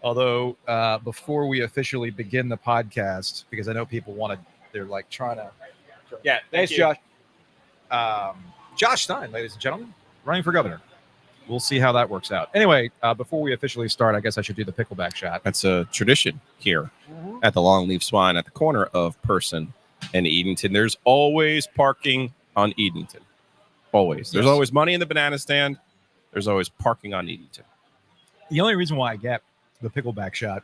Although, before we officially begin the podcast, because I know people they're like trying to. Yeah, thanks, Josh. Josh Stein, ladies and gentlemen, running for governor. We'll see how that works out. Anyway, before we officially start, I guess I should do the pickleback shot. That's a tradition here at the Longleaf Swine at the corner of Person and Edenton. There's always parking on Edenton. Always. There's always money in the banana stand. There's always parking on Edenton. The only reason why I get the pickleback shot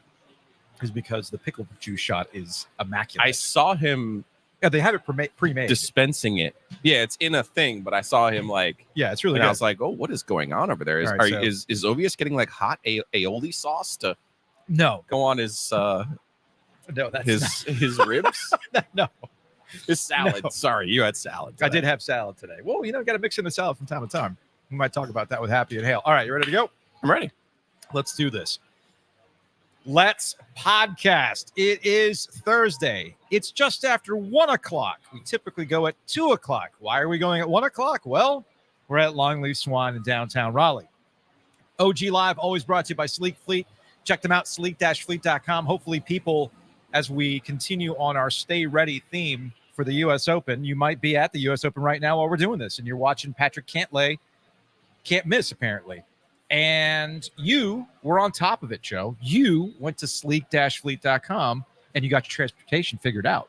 is because the pickle juice shot is immaculate. I saw him. Yeah, they have it pre-made. Dispensing it. Yeah, it's in a thing, but I saw him it's really good. I was like, oh, what is going on over there? Is Ovies getting like hot aioli sauce to go on his his ribs? No. His salad. No. Sorry, you had salad today. I did have salad today. Well, got to mix in the salad from time to time. We might talk about that with Happy and Hale. All right, you ready to go? I'm ready. Let's do this. Let's podcast. It is Thursday. It's just after 1 o'clock. We typically go at 2 o'clock. Why are we going at 1 o'clock? Well, we're at Longleaf Swan in downtown Raleigh. OG Live, always brought to you by Sleek Fleet. Check them out, sleek-fleet.com. Hopefully people, as we continue on our Stay Ready theme for the U.S. Open, you might be at the U.S. Open right now while we're doing this, and you're watching Patrick Cantlay. Can't miss, apparently. And you were on top of it, Joe. You went to sleek-fleet.com and you got your transportation figured out.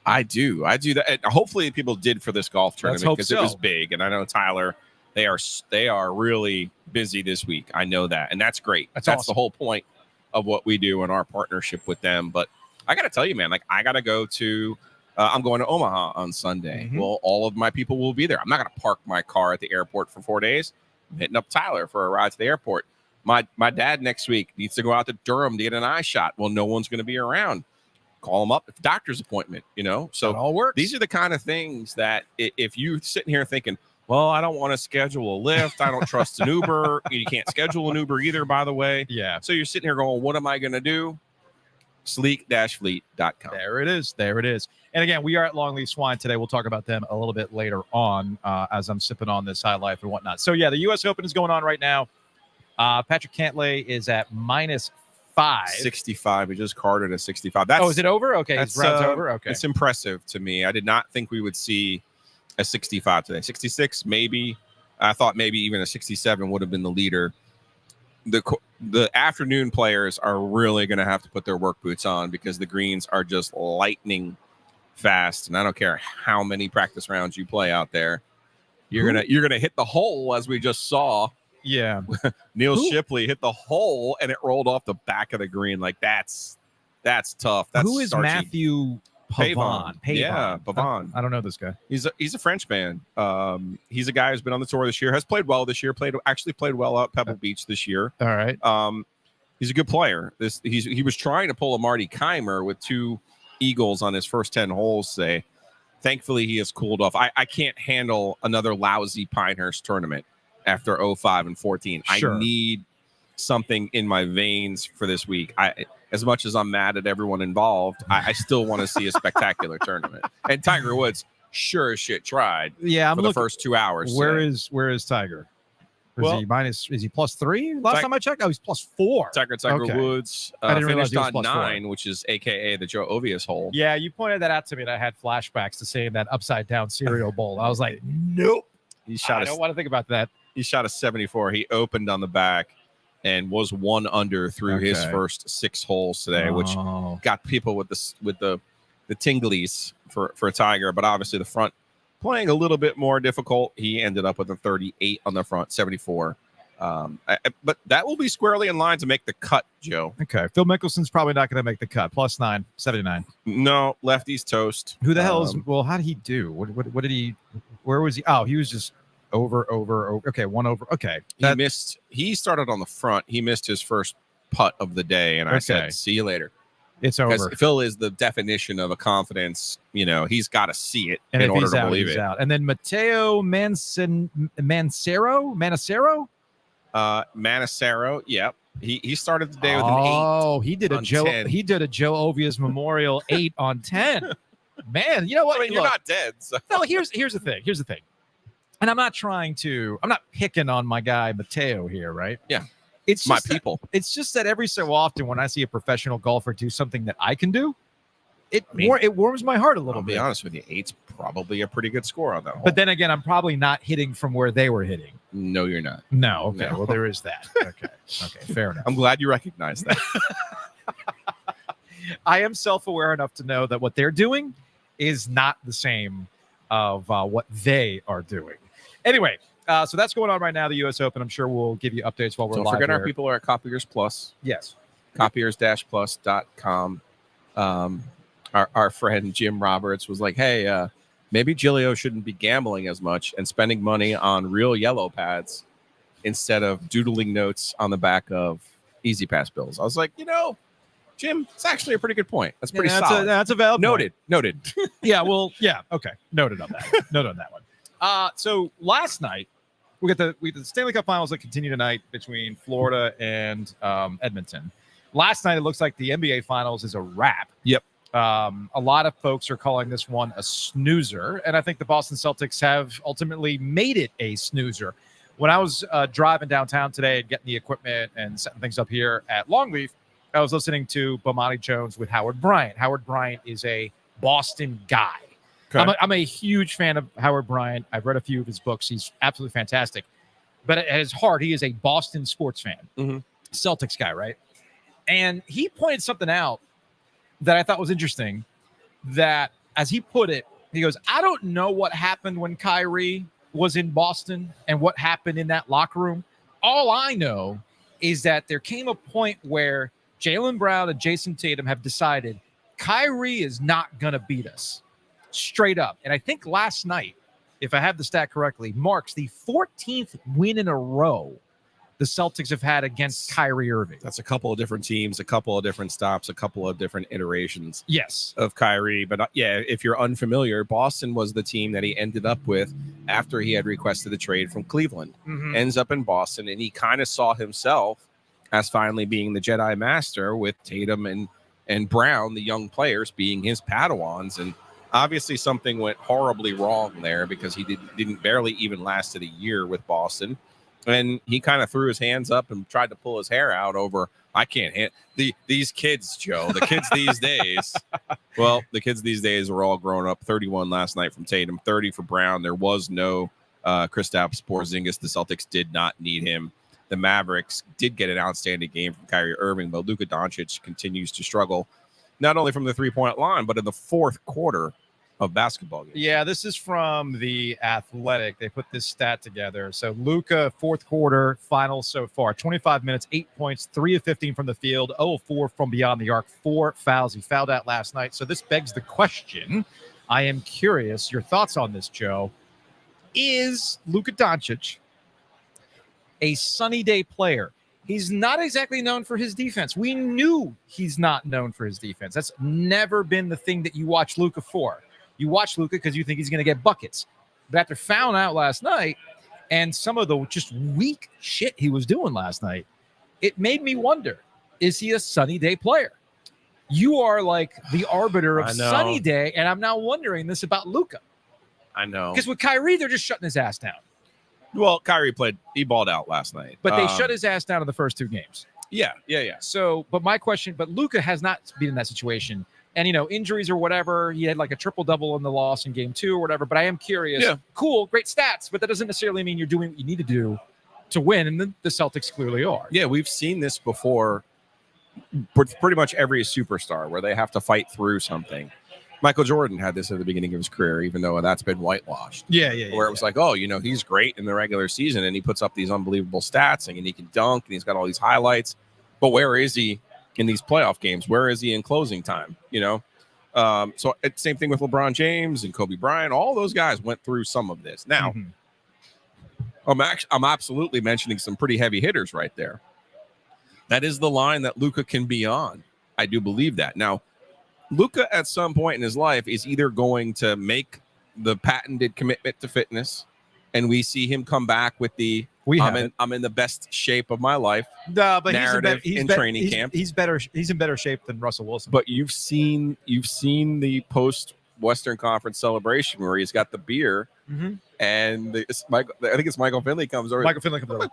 I do that. And hopefully people did for this golf tournament because it was big. And I know Tyler, they are really busy this week. I know that. And that's great. That's awesome. The whole point of what we do in our partnership with them. But I got to tell you, man, I got to go to I'm going to Omaha on Sunday. Mm-hmm. Well, all of my people will be there. I'm not going to park my car at the airport for 4 days. I'm hitting up Tyler for a ride to the airport. My dad next week needs to go out to Durham to get an eye shot. Well, no one's going to be around. Call him up. It's a doctor's appointment, So it all works. These are the kind of things that if you're sitting here thinking, well, I don't want to schedule a Lyft. I don't trust an Uber. You can't schedule an Uber either, by the way. Yeah. So you're sitting here going, what am I going to do? Sleek-fleet.com. There it is. And again, we are at Longleaf Swine today. We'll talk about them a little bit later on as I'm sipping on this High Life and whatnot. So, the U.S. Open is going on right now. Patrick Cantlay is at -5. 65. He just carded a 65. Is it over? Okay, his round's over? Okay. It's impressive to me. I did not think we would see a 65 today. 66, maybe. I thought maybe even a 67 would have been the leader. The afternoon players are really going to have to put their work boots on because the greens are just lightning fast, and I don't care how many practice rounds you play out there. You're gonna hit the hole, as we just saw. Yeah, Neil Shipley hit the hole, and it rolled off the back of the green. That's tough. That's who is starchy. Matthew Pavon? Yeah, Pavon. I don't know this guy. He's a French man. He's a guy who's been on the tour this year. Has played well this year. Played well out at Pebble Beach this year. All right. He's a good player. He was trying to pull a Marty Keimer with 2 eagles on his first 10 holes today. Thankfully, he has cooled off. I can't handle another lousy Pinehurst tournament after 05 and 14. Sure. I need something in my veins for this week. As much as I'm mad at everyone involved, I still want to see a spectacular tournament. And Tiger Woods sure as shit tried. Yeah, for the first 2 hours. Where is Tiger? Is he +3? Last time I checked, he's +4. Tiger Woods I didn't realize finished he was on +4. 9, which is AKA the Joe Ovies hole. Yeah, you pointed that out to me, and I had flashbacks to seeing that upside down cereal bowl. I was like, nope. I don't want to think about that. He shot a 74. He opened on the back and was 1 under through his first 6 holes today, which got people with the tinglies for Tiger. But obviously the front playing a little bit more difficult. He ended up with a 38 on the front, 74. But that will be squarely in line to make the cut, Joe. Okay. Phil Mickelson's probably not going to make the cut. +9, 79. No, lefty's toast. Who the hell is? Well, how did he do? What did he? Where was he? Oh, he was just over. Okay, 1 over. Okay. He missed. He started on the front. He missed his first putt of the day, and I said, "See you later." It's over. Because Phil is the definition of a confidence. He's got to see it in order to believe it. Out. And then Matteo Manacero. Manacero, yep. He started the day with an 8. Oh, he did a Joe. 10. He did a Joe Ovies Memorial 8 on 10. Man, you know what? I mean, you're not dead. So. No, here's the thing. And I'm not picking on my guy Matteo here, right? Yeah. It's my just people. It's just that every so often when I see a professional golfer do something that I can do, it warms my heart a little bit. I'll be honest with you, 8's probably a pretty good score on that hole. But then again, I'm probably not hitting from where they were hitting. No, you're not. No. Okay. No. Well, there is that. Okay. Fair enough. I'm glad you recognize that. I am self-aware enough to know that what they're doing is not the same of what they are doing. Anyway, so that's going on right now, the U.S. Open. I'm sure we'll give you updates while we're live. Don't forget here. our people are at Copiers Plus. Yes. Copiers-plus.com. Our friend Jim Roberts was like, hey, maybe Giglio shouldn't be gambling as much and spending money on real yellow pads instead of doodling notes on the back of Easy Pass bills. I was like, Jim, it's actually a pretty good point. That's pretty solid. That's a valid point. Noted. Yeah, well, yeah, okay. Noted on that. Noted on that one. So last night, we get the Stanley Cup Finals that continue tonight between Florida and Edmonton. Last night, it looks like the NBA Finals is a wrap. Yep. A lot of folks are calling this one a snoozer, and I think the Boston Celtics have ultimately made it a snoozer. When I was driving downtown today and getting the equipment and setting things up here at Longleaf, I was listening to Bomani Jones with Howard Bryant. Howard Bryant is a Boston guy. Okay. I'm a huge fan of Howard Bryant. I've read a few of his books. He's absolutely fantastic. But at his heart, he is a Boston sports fan. Mm-hmm. Celtics guy, right? And he pointed something out that I thought was interesting, that, as he put it, he goes, I don't know what happened when Kyrie was in Boston and what happened in that locker room. All I know is that there came a point where Jaylen Brown and Jason Tatum have decided Kyrie is not going to beat us straight up. And I think last night, if I have the stat correctly, marks the 14th win in a row the Celtics have had against Kyrie Irving. That's a couple of different teams, a couple of different stops, a couple of different iterations of Kyrie. But if you're unfamiliar, Boston was the team that he ended up with after he had requested a trade from Cleveland. Mm-hmm. Ends up in Boston, and he kind of saw himself as finally being the Jedi Master, with Tatum and Brown, the young players, being his Padawans. And obviously something went horribly wrong there, because he didn't barely even lasted a year with Boston. And he kind of threw his hands up and tried to pull his hair out over, I can't hit these kids, Joe. The kids these days. Well, the kids these days are all grown up. 31 last night from Tatum, 30 for Brown. There was no Kristaps Porzingis. The Celtics did not need him. The Mavericks did get an outstanding game from Kyrie Irving, but Luka Doncic continues to struggle, not only from the three-point line, but in the fourth quarter of basketball games. Yeah, this is from The Athletic. They put this stat together. So Luka, fourth quarter finals so far, 25 minutes, 8 points, 3 of 15 from the field, 0 of 4 from beyond the arc, 4 fouls. He fouled out last night. So this begs the question. I am curious your thoughts on this, Joe. Is Luka Doncic a sunny day player? He's not exactly known for his defense. We knew he's not known for his defense. That's never been the thing that you watch Luka for. You watch Luka because you think he's going to get buckets. But after fouling out last night and some of the just weak shit he was doing last night, it made me wonder, is he a sunny day player? You are like the arbiter of sunny day, and I'm now wondering this about Luka. I know. Because with Kyrie, they're just shutting his ass down. Well, Kyrie he balled out last night. But they shut his ass down in the first 2 games. Yeah. So, but Luka has not been in that situation. And, injuries or whatever, he had like a triple-double in the loss in game 2 or whatever. But I am curious. Yeah. Cool, great stats, but that doesn't necessarily mean you're doing what you need to do to win. And the Celtics clearly are. Yeah, we've seen this before with pretty much every superstar, where they have to fight through something. Michael Jordan had this at the beginning of his career, even though that's been whitewashed. Yeah. Where it was like, he's great in the regular season, and he puts up these unbelievable stats, and he can dunk, and he's got all these highlights. But where is he in these playoff games? Where is he in closing time? So same thing with LeBron James and Kobe Bryant. All those guys went through some of this. Now, I'm absolutely mentioning some pretty heavy hitters right there. That is the line that Luka can be on. I do believe that. Now, Luka at some point in his life is either going to make the patented commitment to fitness, and we see him come back with the I'm in the best shape of my life. No, but he's in training camp. He's in better shape than Russell Wilson. But you've seen the post Western Conference celebration where he's got the beer, and I think it's Michael Finley comes over. Michael Finley comes over.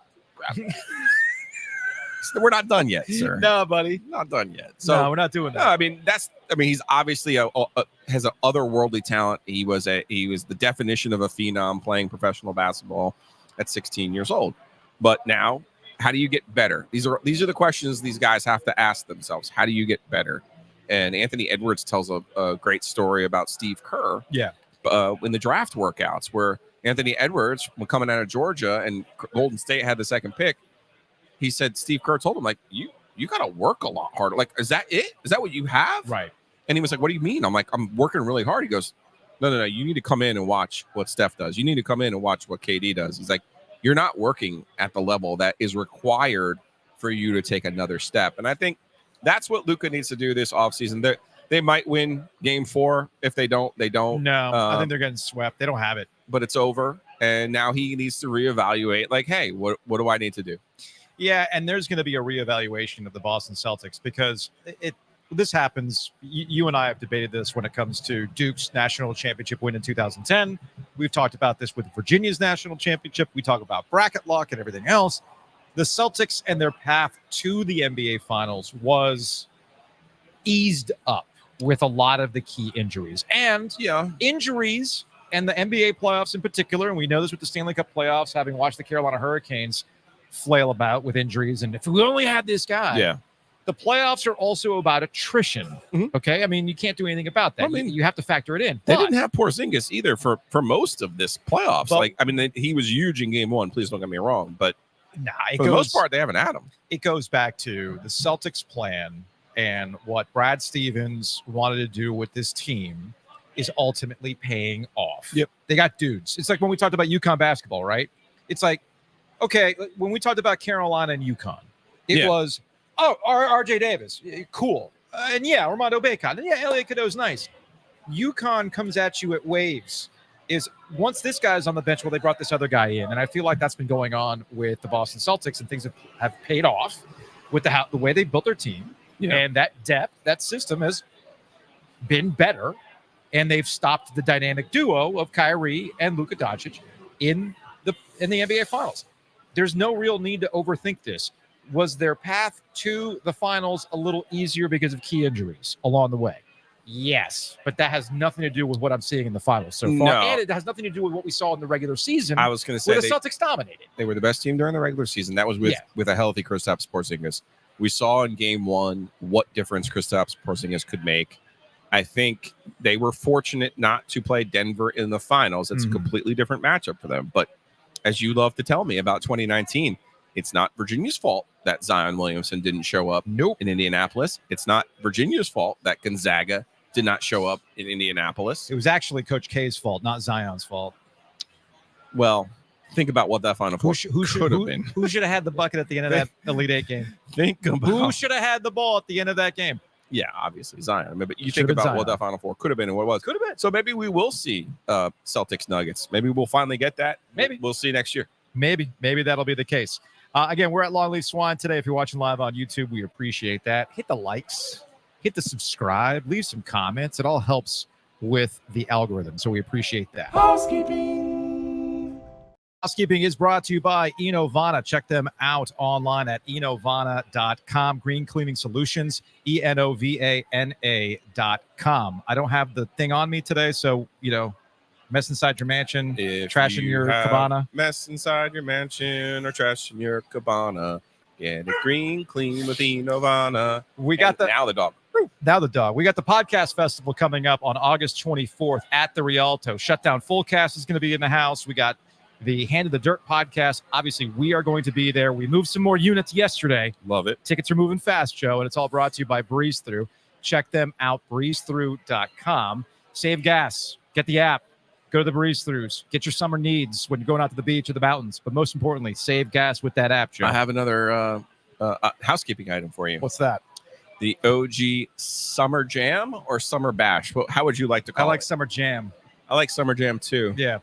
We're not done yet, sir. No, buddy. Not done yet. So no, we're not doing that. No, I mean, he's obviously has an otherworldly talent. He was the definition of a phenom playing professional basketball at 16 years old. But now, how do you get better? These are the questions these guys have to ask themselves. How do you get better? And Anthony Edwards tells a great story about Steve Kerr. Yeah. In the draft workouts, where Anthony Edwards, when coming out of Georgia and Golden State had the second pick, he said Steve Kerr told him, like, you got to work a lot harder. Like, is that it? Is that what you have? Right. And he was like, what do you mean? I'm like, I'm working really hard. He goes, no. You need to come in and watch what Steph does. You need to come in and watch what KD does. He's like, you're not working at the level that is required for you to take another step. And I think that's what Luka needs to do this offseason. They might win game 4. If they don't, they don't. No, I think they're getting swept. They don't have it. But it's over. And now he needs to reevaluate, like, hey, what do I need to do? Yeah, and there's going to be a reevaluation of the Boston Celtics because this happens. You and I have debated this when it comes to Duke's national championship win in 2010. We've talked about this with Virginia's national championship. We talk about bracket lock and everything else. The Celtics and their path to the NBA Finals was eased up with a lot of the key injuries. And injuries and the NBA playoffs in particular, and we know this with the Stanley Cup playoffs, having watched the Carolina Hurricanes flail about with injuries, and if we only had this guy, the playoffs are also about attrition. Okay, I mean, you can't do anything about that. I mean, you have to factor it in. They didn't have Porzingis either for most of this playoffs. But, he was huge in game 1. Please don't get me wrong, but for the most part, they haven't had him. It goes back to the Celtics plan and what Brad Stevens wanted to do with this team is ultimately paying off. Yep, they got dudes. It's like when we talked about UConn basketball, right? It's like, okay, when we talked about Carolina and UConn, it was, RJ Davis, cool. And Armando Bacot. And Elliot Cadeau's nice. UConn comes at you at waves. Is once this guy's on the bench, well, they brought this other guy in. And I feel like that's been going on with the Boston Celtics, and things have paid off with the way they built their team. And that depth, that system has been better. And they've stopped the dynamic duo of Kyrie and Luka Doncic in the NBA Finals. There's no real need to overthink this. Was their path to the finals a little easier because of key injuries along the way? Yes, but that has nothing to do with what I'm seeing in the finals so far. No. And it has nothing to do with what we saw in the regular season. I was going to say where the Celtics dominated. They were the best team during the regular season. That was with a healthy Kristaps Porzingis. We saw in game 1 what difference Kristaps Porzingis could make. I think they were fortunate not to play Denver in the finals. It's a completely different matchup for them. But as you love to tell me about 2019, it's not Virginia's fault that Zion Williamson didn't show up in Indianapolis. It's not Virginia's fault that Gonzaga did not show up in Indianapolis. It was actually Coach K's fault, not Zion's fault. Well, think about what that Final Four could have been. Who should have had the bucket at the end of that Elite Eight game? Think about who should have had the ball at the end of that game. Yeah, obviously Zion. But you think about what that Final Four could have been and what it was. Could have been. So maybe we will see Celtics Nuggets. Maybe we'll finally get that. Maybe. We'll see next year. Maybe that'll be the case. Again, we're at Longleaf Swine today. If you're watching live on YouTube, we appreciate that. Hit the likes, hit the subscribe, leave some comments. It all helps with the algorithm, so we appreciate that. Housekeeping is brought to you by Enovana. Check them out online at enovana.com. Green Cleaning Solutions, ENOVANA.com. I don't have the thing on me today, so, mess inside your mansion, trash in your cabana. Mess inside your mansion or trash in your cabana. Get it green, clean with Enovana. Now the dog. We got the podcast festival coming up on August 24th at the Rialto. Shutdown Fullcast is going to be in the house. We got the Hand of the Dirt podcast. Obviously, we are going to be there. We moved some more units yesterday. Love it. Tickets are moving fast, Joe, and it's all brought to you by Breeze Through. Check them out, breezethrough.com. Save gas. Get the app. Go to the Breeze Throughs. Get your summer needs when you're going out to the beach or the mountains. But most importantly, save gas with that app, Joe. I have another housekeeping item for you. What's that? The OG Summer Jam or Summer Bash? How would you like to call it? I like Summer Jam. I like Summer Jam too. Yeah.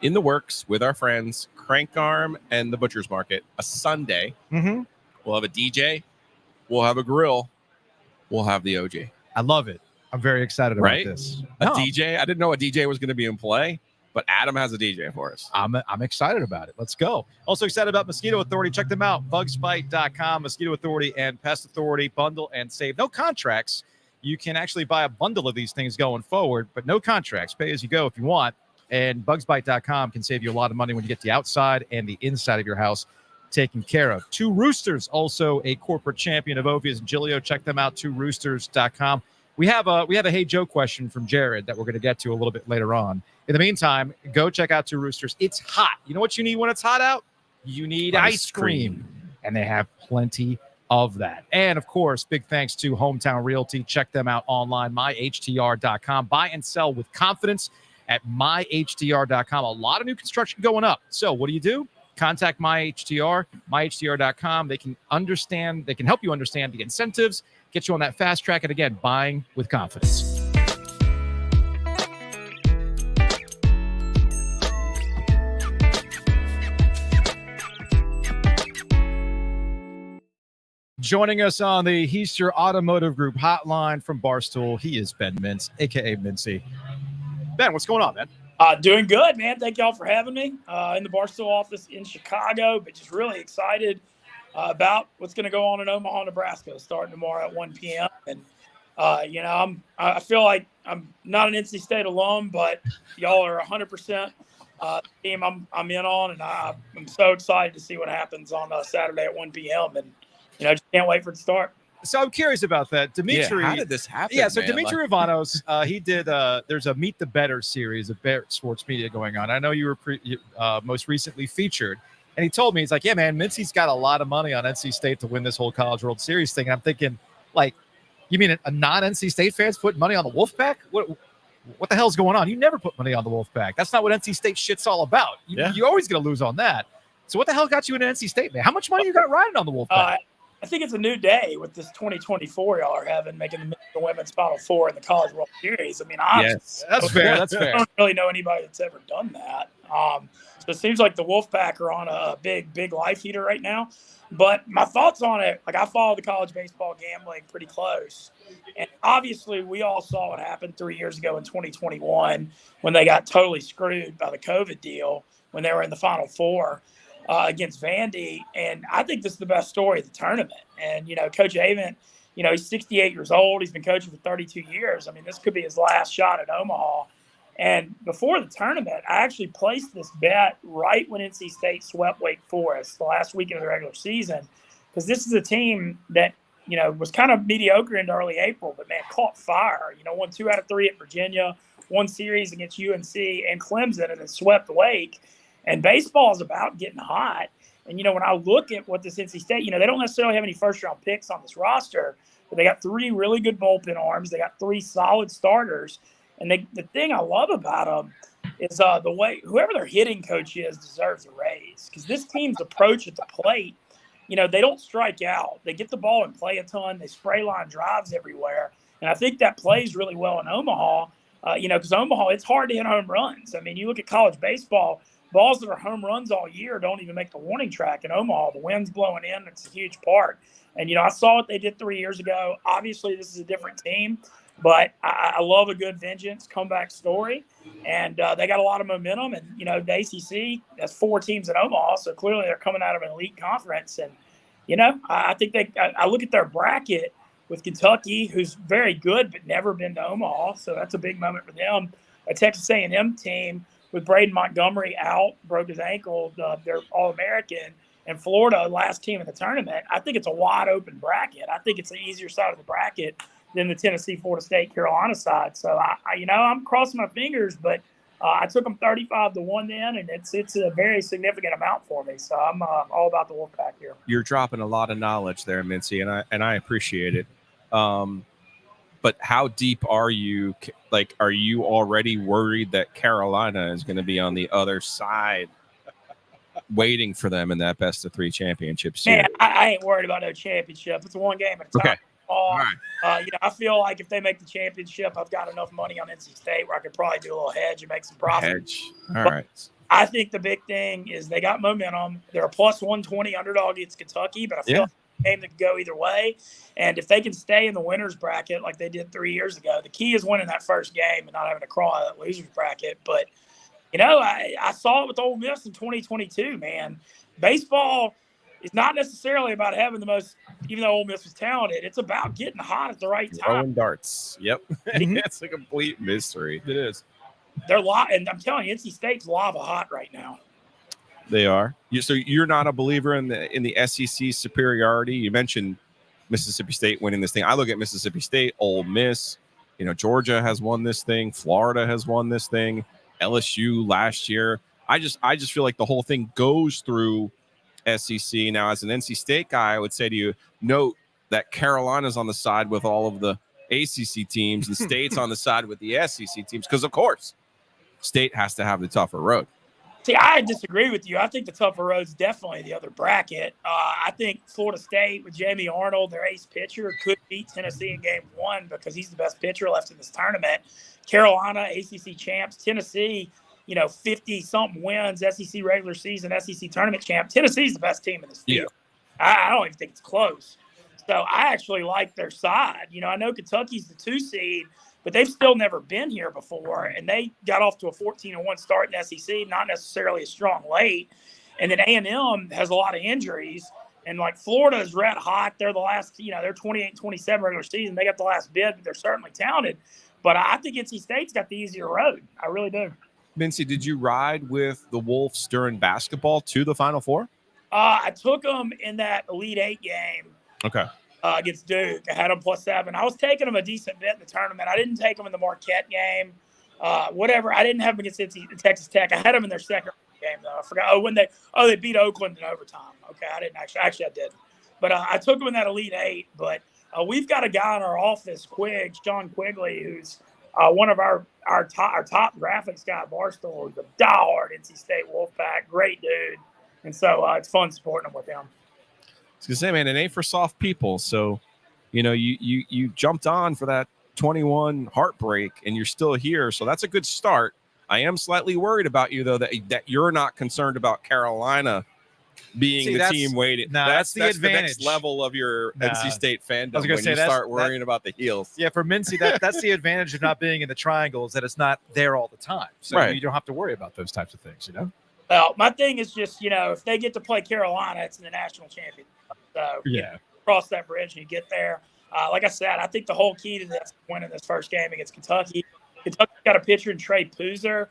In the works with our friends, Crank Arm and the Butcher's Market, a Sunday. Mm-hmm. We'll have a DJ. We'll have a grill. We'll have the OG. I love it. I'm very excited about this. DJ? I didn't know a DJ was going to be in play. But Adam has a DJ for us. I'm excited about it. Let's go. Also excited about Mosquito Authority. Check them out. Bugsbite.com, Mosquito Authority and Pest Authority. Bundle and save. No contracts. You can actually buy a bundle of these things going forward, but no contracts. Pay as you go if you want. And Bugsbite.com can save you a lot of money when you get the outside and the inside of your house taken care of. Two Roosters, also a corporate champion of Ovies Giglio. Check them out, tworoosters.com. We have a Hey Joe question from Jared that we're going to get to a little bit later on. In the meantime, go check out Two Roosters. It's hot. You know what you need when it's hot out? You need ice cream. And they have plenty of that. And, of course, big thanks to Hometown Realty. Check them out online, myhtr.com. Buy and sell with confidence at myhtr.com. A lot of new construction going up. So what do? Contact myhtr, myhtr.com. They can help you understand the incentives, get you on that fast track, and again, buying with confidence. Joining us on the Heister Automotive Group hotline from Barstool, he is Ben Mintz, a.k.a. Mincy. Ben, what's going on, man? Doing good, man. Thank y'all for having me in the Barstool office in Chicago, but just really excited about what's going to go on in Omaha, Nebraska, starting tomorrow at 1 p.m. And, I feel like I'm not an NC State alum, but y'all are 100% team I'm in on, and I'm so excited to see what happens on Saturday at 1 p.m. And, just can't wait for it to start. So I'm curious about that. Demetri, how did this happen? Yeah, so Demetri Ravanos, he did, there's a Meet the Better series of Bear Sports Media going on. I know you were most recently featured. And he told me, he's like, yeah, man, Mincy's got a lot of money on NC State to win this whole College World Series thing. And I'm thinking, like, you mean a non-NC State fan's putting money on the Wolfpack? What the hell's going on? You never put money on the Wolfpack. That's not what NC State shit's all about. You're always going to lose on that. So what the hell got you into NC State, man? How much money you got riding on the Wolfpack? I think it's a new day with this 2024 y'all are having, making the women's Final Four in the College World Series. I mean, yes, that's fair. That's fair. I don't really know anybody that's ever done that. So it seems like the Wolfpack are on a big life heater right now. But my thoughts on it, like, I follow the college baseball gambling pretty close. And obviously we all saw what happened 3 years ago in 2021 when they got totally screwed by the COVID deal when they were in the Final Four. Against Vandy, and I think this is the best story of the tournament. And, Coach Avent, he's 68 years old. He's been coaching for 32 years. I mean, this could be his last shot at Omaha. And before the tournament, I actually placed this bet right when NC State swept Wake Forest the last weekend of the regular season, because this is a team that, was kind of mediocre into early April, but, man, caught fire. Won 2 out of 3 at Virginia, won series against UNC and Clemson, and then swept Wake. And baseball is about getting hot. And, when I look at what this NC State, they don't necessarily have any first-round picks on this roster, but they got 3 really good bullpen arms. They got 3 solid starters. And the thing I love about them is the way whoever their hitting coach is deserves a raise, because this team's approach at the plate, they don't strike out. They get the ball and play a ton. They spray line drives everywhere. And I think that plays really well in Omaha, because Omaha, it's hard to hit home runs. I mean, you look at college baseball, balls that are home runs all year don't even make the warning track in Omaha. The wind's blowing in. It's a huge part. And, I saw what they did 3 years ago. Obviously, this is a different team, but I love a good vengeance comeback story. And they got a lot of momentum. And, the ACC, that's 4 teams in Omaha, so clearly they're coming out of an elite conference. And, I think I look at their bracket with Kentucky, who's very good but never been to Omaha, so that's a big moment for them. A Texas A&M team with Braden Montgomery out, broke his ankle, they're All-American, and Florida, last team in the tournament. I think it's a wide-open bracket. I think it's the easier side of the bracket than the Tennessee, Florida State, Carolina side. So, I'm crossing my fingers, but I took them 35-1 then, and it's a very significant amount for me. So I'm all about the Wolfpack here. You're dropping a lot of knowledge there, Mincy, and I appreciate it. But how deep are you? Like, are you already worried that Carolina is going to be on the other side waiting for them in that best-of-3 championship series? Man, I ain't worried about no championship. It's one game at a time. Okay. All right. I feel like if they make the championship, I've got enough money on NC State where I could probably do a little hedge and make some profit. Hedge. All right. I think the big thing is they got momentum. They're a plus 120 underdog against Kentucky, but I feel like it's a game that could go either way. And if they can stay in the winner's bracket like they did 3 years ago, the key is winning that first game and not having to crawl out of that loser's bracket. But I saw it with Ole Miss in 2022, man. Baseball is not necessarily about having the most, even though Ole Miss was talented, it's about getting hot at the right time. Throwing darts. Yep. It's a complete mystery. It is. They're and I'm telling you, NC State's lava hot right now. They are. So you're not a believer in the SEC superiority. You mentioned Mississippi State winning this thing. I look at Mississippi State, Ole Miss. Georgia has won this thing. Florida has won this thing. LSU last year. I just feel like the whole thing goes through SEC. Now, as an NC State guy, I would say to you, note that Carolina's on the side with all of the ACC teams and State's on the side with the SEC teams because, of course, State has to have the tougher road. See, I disagree with you. I think the tougher road's definitely the other bracket. I think Florida State with Jamie Arnold, their ace pitcher, could beat Tennessee in game 1 because he's the best pitcher left in this tournament. Carolina, ACC champs. Tennessee, 50-something wins, SEC regular season, SEC tournament champ. Tennessee's the best team in this field. Yeah. I don't even think it's close. So I actually like their side. I know Kentucky's the 2 seed, but they've still never been here before, and they got off to a 14-1 start in SEC, not necessarily a strong late. And then A&M has a lot of injuries, and Florida is red hot. They're the last, they're 28-27 regular season. They got the last bid, but they're certainly talented. But I think NC State's got the easier road. I really do. Mincy, did you ride with the Wolves during basketball to the Final Four? I took them in that Elite 8 game. Okay. Against Duke. I had them +7. I was taking them a decent bit in the tournament. I didn't take them in the Marquette game. Whatever. I didn't have them against Texas Tech. I had them in their second game, though. I forgot. They beat Oakland in overtime. Okay, I didn't actually I did. But I took them in that Elite 8. But we've got a guy in our office, Sean Quigley, who's one of our top graphics guy at Barstool. He's a diehard NC State Wolfpack. Great dude. And so it's fun supporting him with him. I was gonna say, man, it ain't for soft people. So, you jumped on for that 21 heartbreak, and you're still here. So that's a good start. I am slightly worried about you, though, that you're not concerned about Carolina being the team waiting. That's the advantage. The next level of your NC State fandom. I was gonna say, start worrying about the heels. Yeah, for Mincy, that's the advantage of not being in the triangles, that it's not there all the time. So you don't have to worry about those types of things. Well, my thing is just, if they get to play Carolina, it's in the national championship. So cross that bridge and you get there. Like I said, I think the whole key to this winning this first game against Kentucky. Kentucky's got a pitcher in Trey Poozer.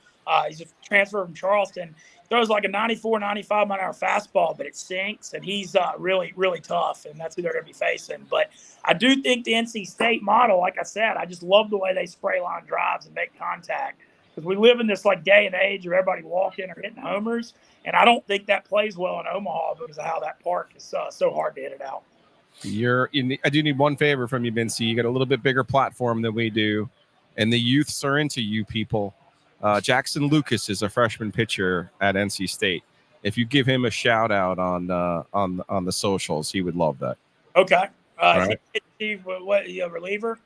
He's a transfer from Charleston. Throws like a 94, 95 mile an hour fastball, but it sinks, and he's really, really tough, and that's who they're going to be facing. But I do think the NC State model, like I said, I just love the way they spray line drives and make contact. Because we live in this day and age of everybody walking or hitting homers, and I don't think that plays well in Omaha because of how that park is so hard to hit it out. I do need one favor from you, Mincy. You got a little bit bigger platform than we do, and the youths are into you people. Jackson Lucas is a freshman pitcher at NC State. If you give him a shout out on the socials, he would love that. Okay. Right. Is he a reliever?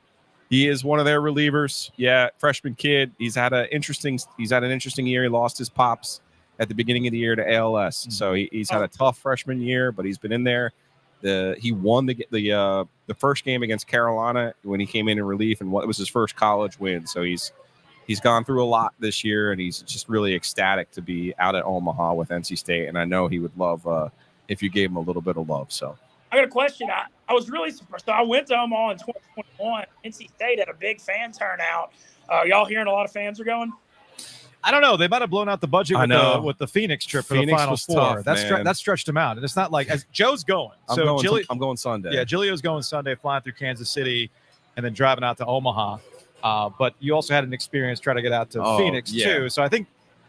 He is one of their relievers. Yeah, freshman kid. He's had an interesting year. He lost his pops at the beginning of the year to ALS. So he's had a tough freshman year, but he's been in there. He won the first game against Carolina when he came in relief, and it was his first college win. So he's gone through a lot this year, and he's just really ecstatic to be out at Omaha with NC State. And I know he would love if you gave him a little bit of love. So I got a question. I was really surprised. So I went to Omaha in 2021. NC State had a big fan turnout. Y'all hearing a lot of fans are going? I don't know. They might have blown out the budget with the Phoenix trip for the Final Four. Tough, that stretched them out. And it's not like Joe's going. I'm going Sunday. Yeah, Giglio's going Sunday, flying through Kansas City and then driving out to Omaha. But you also had an experience trying to get out to Phoenix too. So I think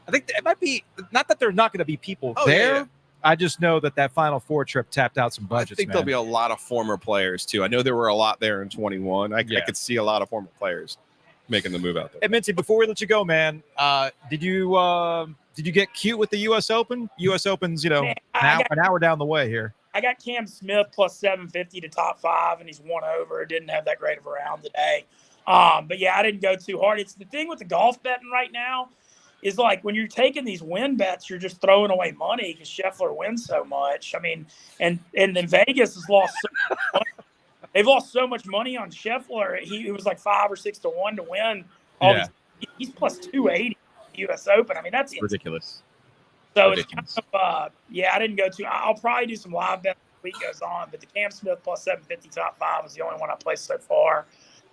it might be not that there's not going to be people there. Yeah. I just know that Final Four trip tapped out some budgets. I think there'll be a lot of former players too. I know there were a lot there in 21. I could see a lot of former players making the move out there. Hey, Mincy, before we let you go, man, did you get cute with the U.S. Open? U.S. Open's an hour down the way here. I got Cam Smith plus 750 to top 5, and he's 1 over. Didn't have that great of a round today. But yeah, I didn't go too hard. It's the thing with the golf betting right now is when you're taking these win bets, you're just throwing away money because Scheffler wins so much. I mean, and then Vegas has lost so much money. They've lost so much money on Scheffler. He was 5 or 6 to 1 to win. He's plus 280. U.S. Open. I mean, that's ridiculous. So it's kind of, I didn't go to. I'll probably do some live bets as the week goes on, but the Cam Smith plus 750 top 5 is the only one I placed so far,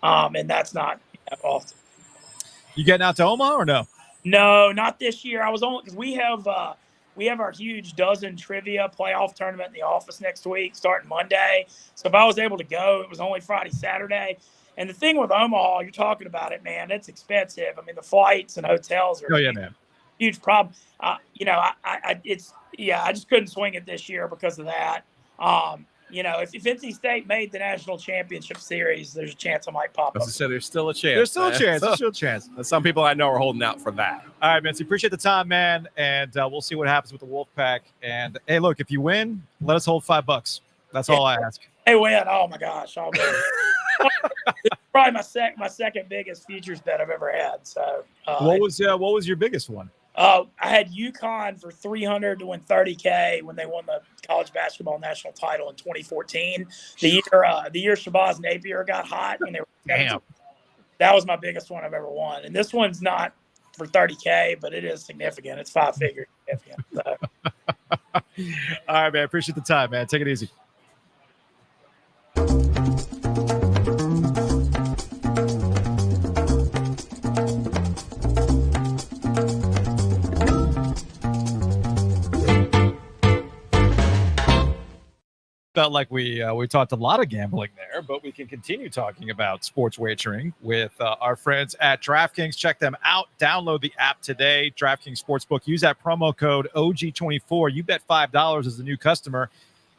and that's not often. You getting out to Omaha or no? No, not this year. I was only because we have our huge dozen trivia playoff tournament in the office next week, starting Monday. So if I was able to go, it was only Friday, Saturday. And the thing with Omaha, you're talking about it, man. It's expensive. I mean, the flights and hotels are huge problem. I just couldn't swing it this year because of that. If NC State made the national championship series, there's a chance I might pop up. As I said, there's still a chance. There's still a chance. There's still a chance. Some people I know are holding out for that. All right, Mincy, appreciate the time, man. And we'll see what happens with the Wolfpack. And, hey, look, if you win, let us hold $5. That's all I ask. Hey, win. Oh, my gosh. I'll go. It's probably my second biggest futures bet I've ever had. So, what was your biggest one? I had UConn for 300 to win 30K when they won the college basketball national title in 2014. The year Shabazz Napier got hot when they were 17. That was my biggest one I've ever won. And this one's not for 30K, but it is significant. It's 5 figures significant. So. All right, man. Appreciate the time, man. Take it easy. Felt like we talked a lot of gambling there, but we can continue talking about sports wagering with our friends at DraftKings. Check them out. Download the app today. DraftKings Sportsbook. Use that promo code OG24. You bet $5 as a new customer,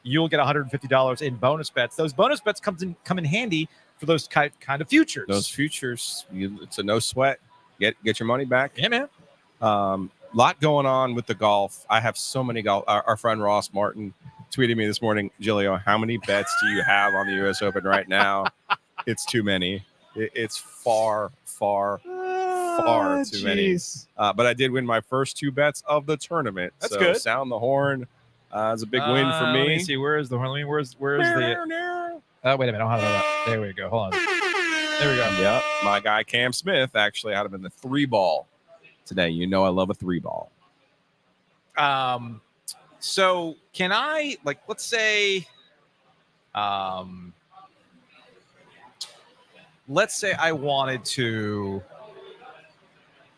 you'll get $150 in bonus bets. Those bonus bets come in handy for those kind of futures. Those futures, it's a no sweat. Get your money back. Yeah, man. Lot going on with the golf. I have so many golf. Our friend Ross Martin tweeted me this morning, Giglio, how many bets do you have on the U.S. Open right now? It's too many. It's far too many. But I did win my first 2 bets of the tournament. That's so good. Sound the horn. It's a big win for me. Let me see. Where is the horn? Where's the? Oh, wait a minute. I don't have that. There we go. Hold on. There we go. Yeah, my guy Cam Smith actually had him in the 3-ball today. You know I love a 3-ball. So can I, let's say I wanted to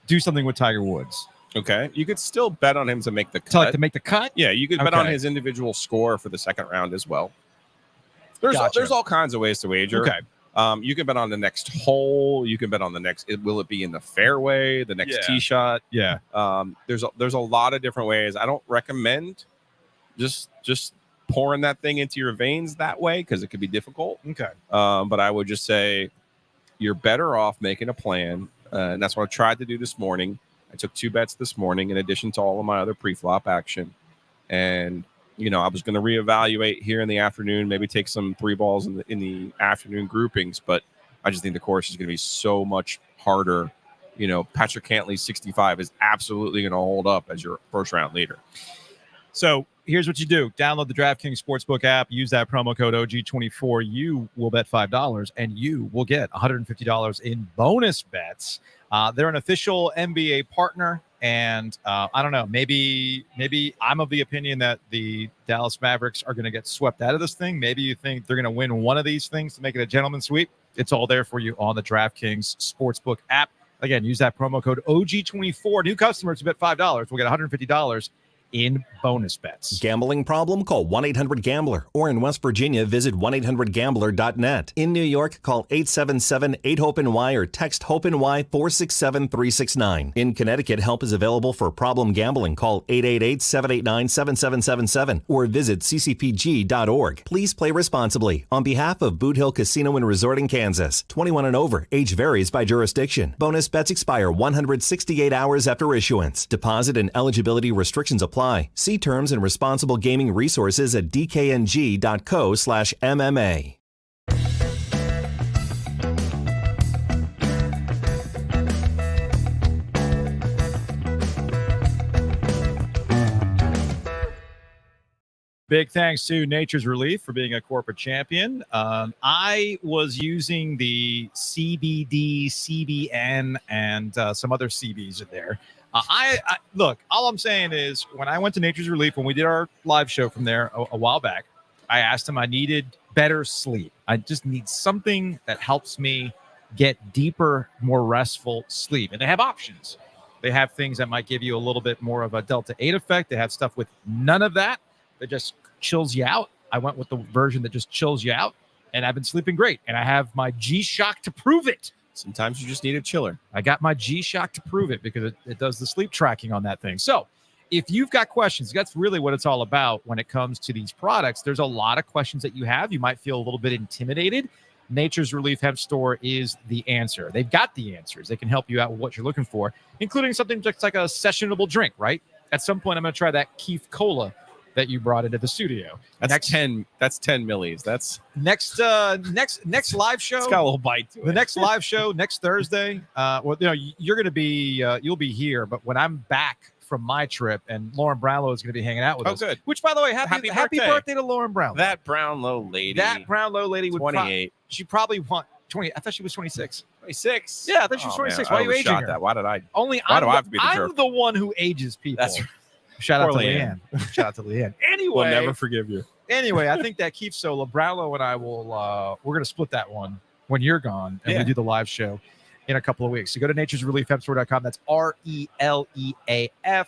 do something with Tiger Woods. Okay. You could still bet on him to make the cut. To make the cut? Yeah, you could bet on his individual score for the second round as well. There's all kinds of ways to wager. Okay. You can bet on the next hole. You can bet on the next. Will it be in the fairway? The next tee shot. Yeah. There's a lot of different ways. I don't recommend just pouring that thing into your veins that way because it could be difficult. Okay. But I would just say you're better off making a plan, and that's what I tried to do this morning. I took 2 bets this morning in addition to all of my other pre-flop action, and I was going to reevaluate here in the afternoon, maybe take some 3 balls in the afternoon groupings, but I just think the course is going to be so much harder. Patrick Cantley's 65 is absolutely going to hold up as your first round leader. So here's what you do. Download the DraftKings Sportsbook app. Use that promo code OG24. You will bet $5, and you will get $150 in bonus bets. They're an official NBA partner, and I don't know. Maybe I'm of the opinion that the Dallas Mavericks are going to get swept out of this thing. Maybe you think they're going to win one of these things to make it a gentleman's sweep. It's all there for you on the DraftKings Sportsbook app. Again, use that promo code OG24. New customers who bet $5 will get $150 in bonus bets. Gambling problem? Call 1-800-GAMBLER. Or in West Virginia, visit 1-800-GAMBLER.net. In New York, call 877-8-HOPE-NY or text HOPE-NY 467-369. In Connecticut, help is available for problem gambling. Call 888-789-7777 or visit ccpg.org. Please play responsibly. On behalf of Boot Hill Casino and Resort in Kansas, 21 and over. Age varies by jurisdiction. Bonus bets expire 168 hours after issuance. Deposit and eligibility restrictions apply. See terms and responsible gaming resources at dkng.co/MMA. Big thanks to Nature's Relief for being a corporate champion. I was using the CBD, CBN, and some other CBs in there. I look, all I'm saying is when I went to Nature's Relief, when we did our live show from there a while back, I asked him I needed better sleep. I just need something that helps me get deeper, more restful sleep. And they have options. They have things that might give you a little bit more of a Delta 8 effect. They have stuff with none of that. That just chills you out. I went with the version that just chills you out, and I've been sleeping great. And I have my G-Shock to prove it. Sometimes you just need a chiller. I got my G-Shock to prove it because it does the sleep tracking on that thing. So if you've got questions, that's really what it's all about when it comes to these products. There's a lot of questions that you have. You might feel a little bit intimidated. Nature's Relief Hemp Store is the answer. They've got the answers. They can help you out with what you're looking for, including something just like a sessionable drink, right? At some point, I'm going to try that Keef Cola that you brought into the studio. That's 10 millis. That's next live show. It's got a little bite to it. The next live show next Thursday. Well, you're going to be you'll be here, but when I'm back from my trip, and Lauren Brownlow is going to be hanging out with us. Good. Which, by the way, happy birthday to Lauren Brownlow. That Brownlow lady. That Brownlow lady would 28. She probably want 20. I thought she was 26. 26. Yeah, I thought she was 26. Why are you aging her? That. Why do I have to be the jerk? I'm the one who ages people. That's Shout out to Leanne. Shout out to Leanne. Anyway, we'll never forgive you. Anyway, I think that Keef Solo, Brownlow and I will we're going to split that one when you're gone, and we do the live show in a couple of weeks. So go to naturesreliefhempstore.com. That's RELEAF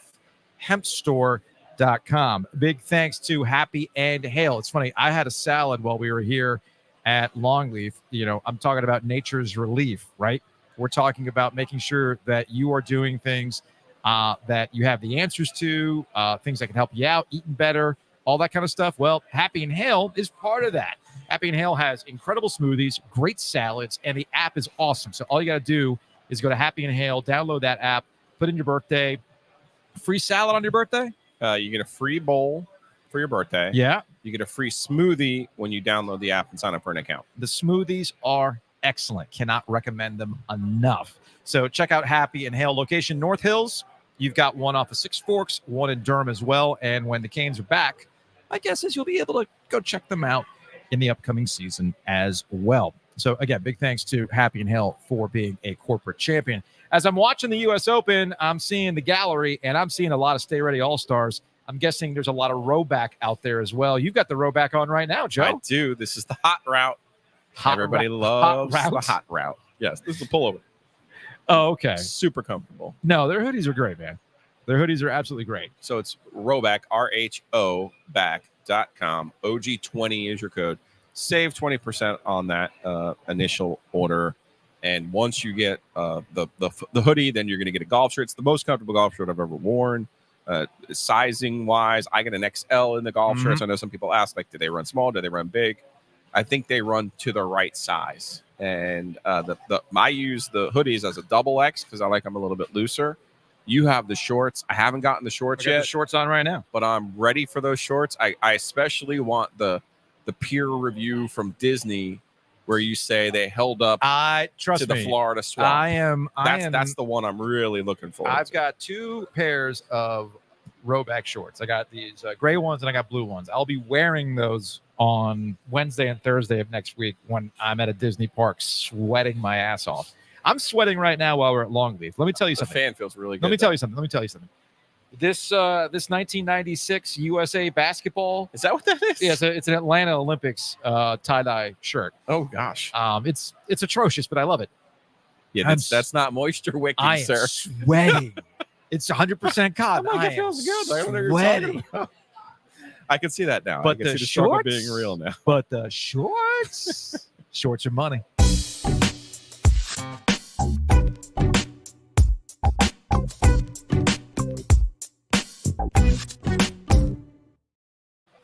hempstore.com. Big thanks to Happy and Hale. It's funny, I had a salad while we were here at Longleaf. You know, I'm talking about Nature's Relief, right? We're talking about making sure that you are doing things that you have the answers to, things that can help you out, eating better, all that kind of stuff. Well, Happy and Hale is part of that. Happy and Hale has incredible smoothies, great salads, and the app is awesome. So all you got to do is go to Happy and Hale, download that app, put in your birthday. Free salad on your birthday? You get a free bowl for your birthday. Yeah. You get a free smoothie when you download the app and sign up for an account. The smoothies are excellent. Cannot recommend them enough. So check out Happy and Hale location. North Hills, you've got one off of Six Forks, one in Durham as well. And when the Canes are back, my guess is you'll be able to go check them out in the upcoming season as well. So again, big thanks to Happy and Hale for being a corporate champion. As I'm watching the U.S. Open, I'm seeing the gallery, and I'm seeing a lot of Stay Ready All-Stars. I'm guessing there's a lot of rowback out there as well. You've got the rowback on right now, Joe. I do. This is the hot route. Everybody loves the hot route. Yes, this is the pullover. Oh, okay. Super comfortable. No, their hoodies are great, man. Their hoodies are absolutely great. So it's rowback, RHO back.com. OG20 is your code. Save 20% on that initial order. And once you get the hoodie, then you're going to get a golf shirt. It's the most comfortable golf shirt I've ever worn. Sizing wise, I get an XL in the golf shirts. I know some people ask, like, do they run small? Do they run big? I think they run to the right size. And I use the hoodies as a double X because I like them a little bit looser. You have the shorts. I haven't gotten the shorts yet. The shorts on right now, but I'm ready for those shorts. I especially want the peer review from Disney where you say they held up to the Florida swamp. That's the one I'm really looking for. I've got two pairs of rowback shorts. I got these gray ones and I got blue ones. I'll be wearing those on Wednesday and Thursday of next week when I'm at a Disney park sweating my ass off. I'm sweating right now while we're at Longleaf. Let me tell you something. The fan feels really good. Let me tell you something. This 1996 USA basketball. Is that what that is? Yeah, it's an Atlanta Olympics tie-dye shirt. Oh gosh. It's atrocious, but I love it. Yeah, that's not moisture wicking, sir. I'm sweating. It's 100% cotton. It feels good. I don't know what you're talking about. I can see that now. But I can see the shorts being real now. But the shorts, shorts are money.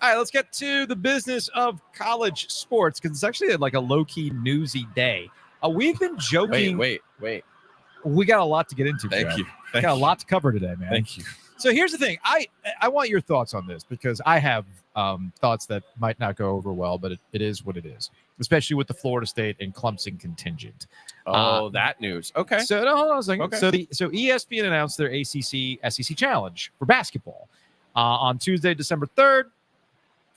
All right, let's get to the business of college sports because it's actually like a low-key newsy day. We've been joking. Wait. We got a lot to get into. Thank you. Got a lot to cover today, man. Thank you. So here's the thing. I want your thoughts on this because I have thoughts that might not go over well, but it is what it is, especially with the Florida State and Clemson contingent. Oh, that news. Okay. So hold on a second. Okay. So ESPN announced their ACC SEC challenge for basketball on Tuesday, December 3rd.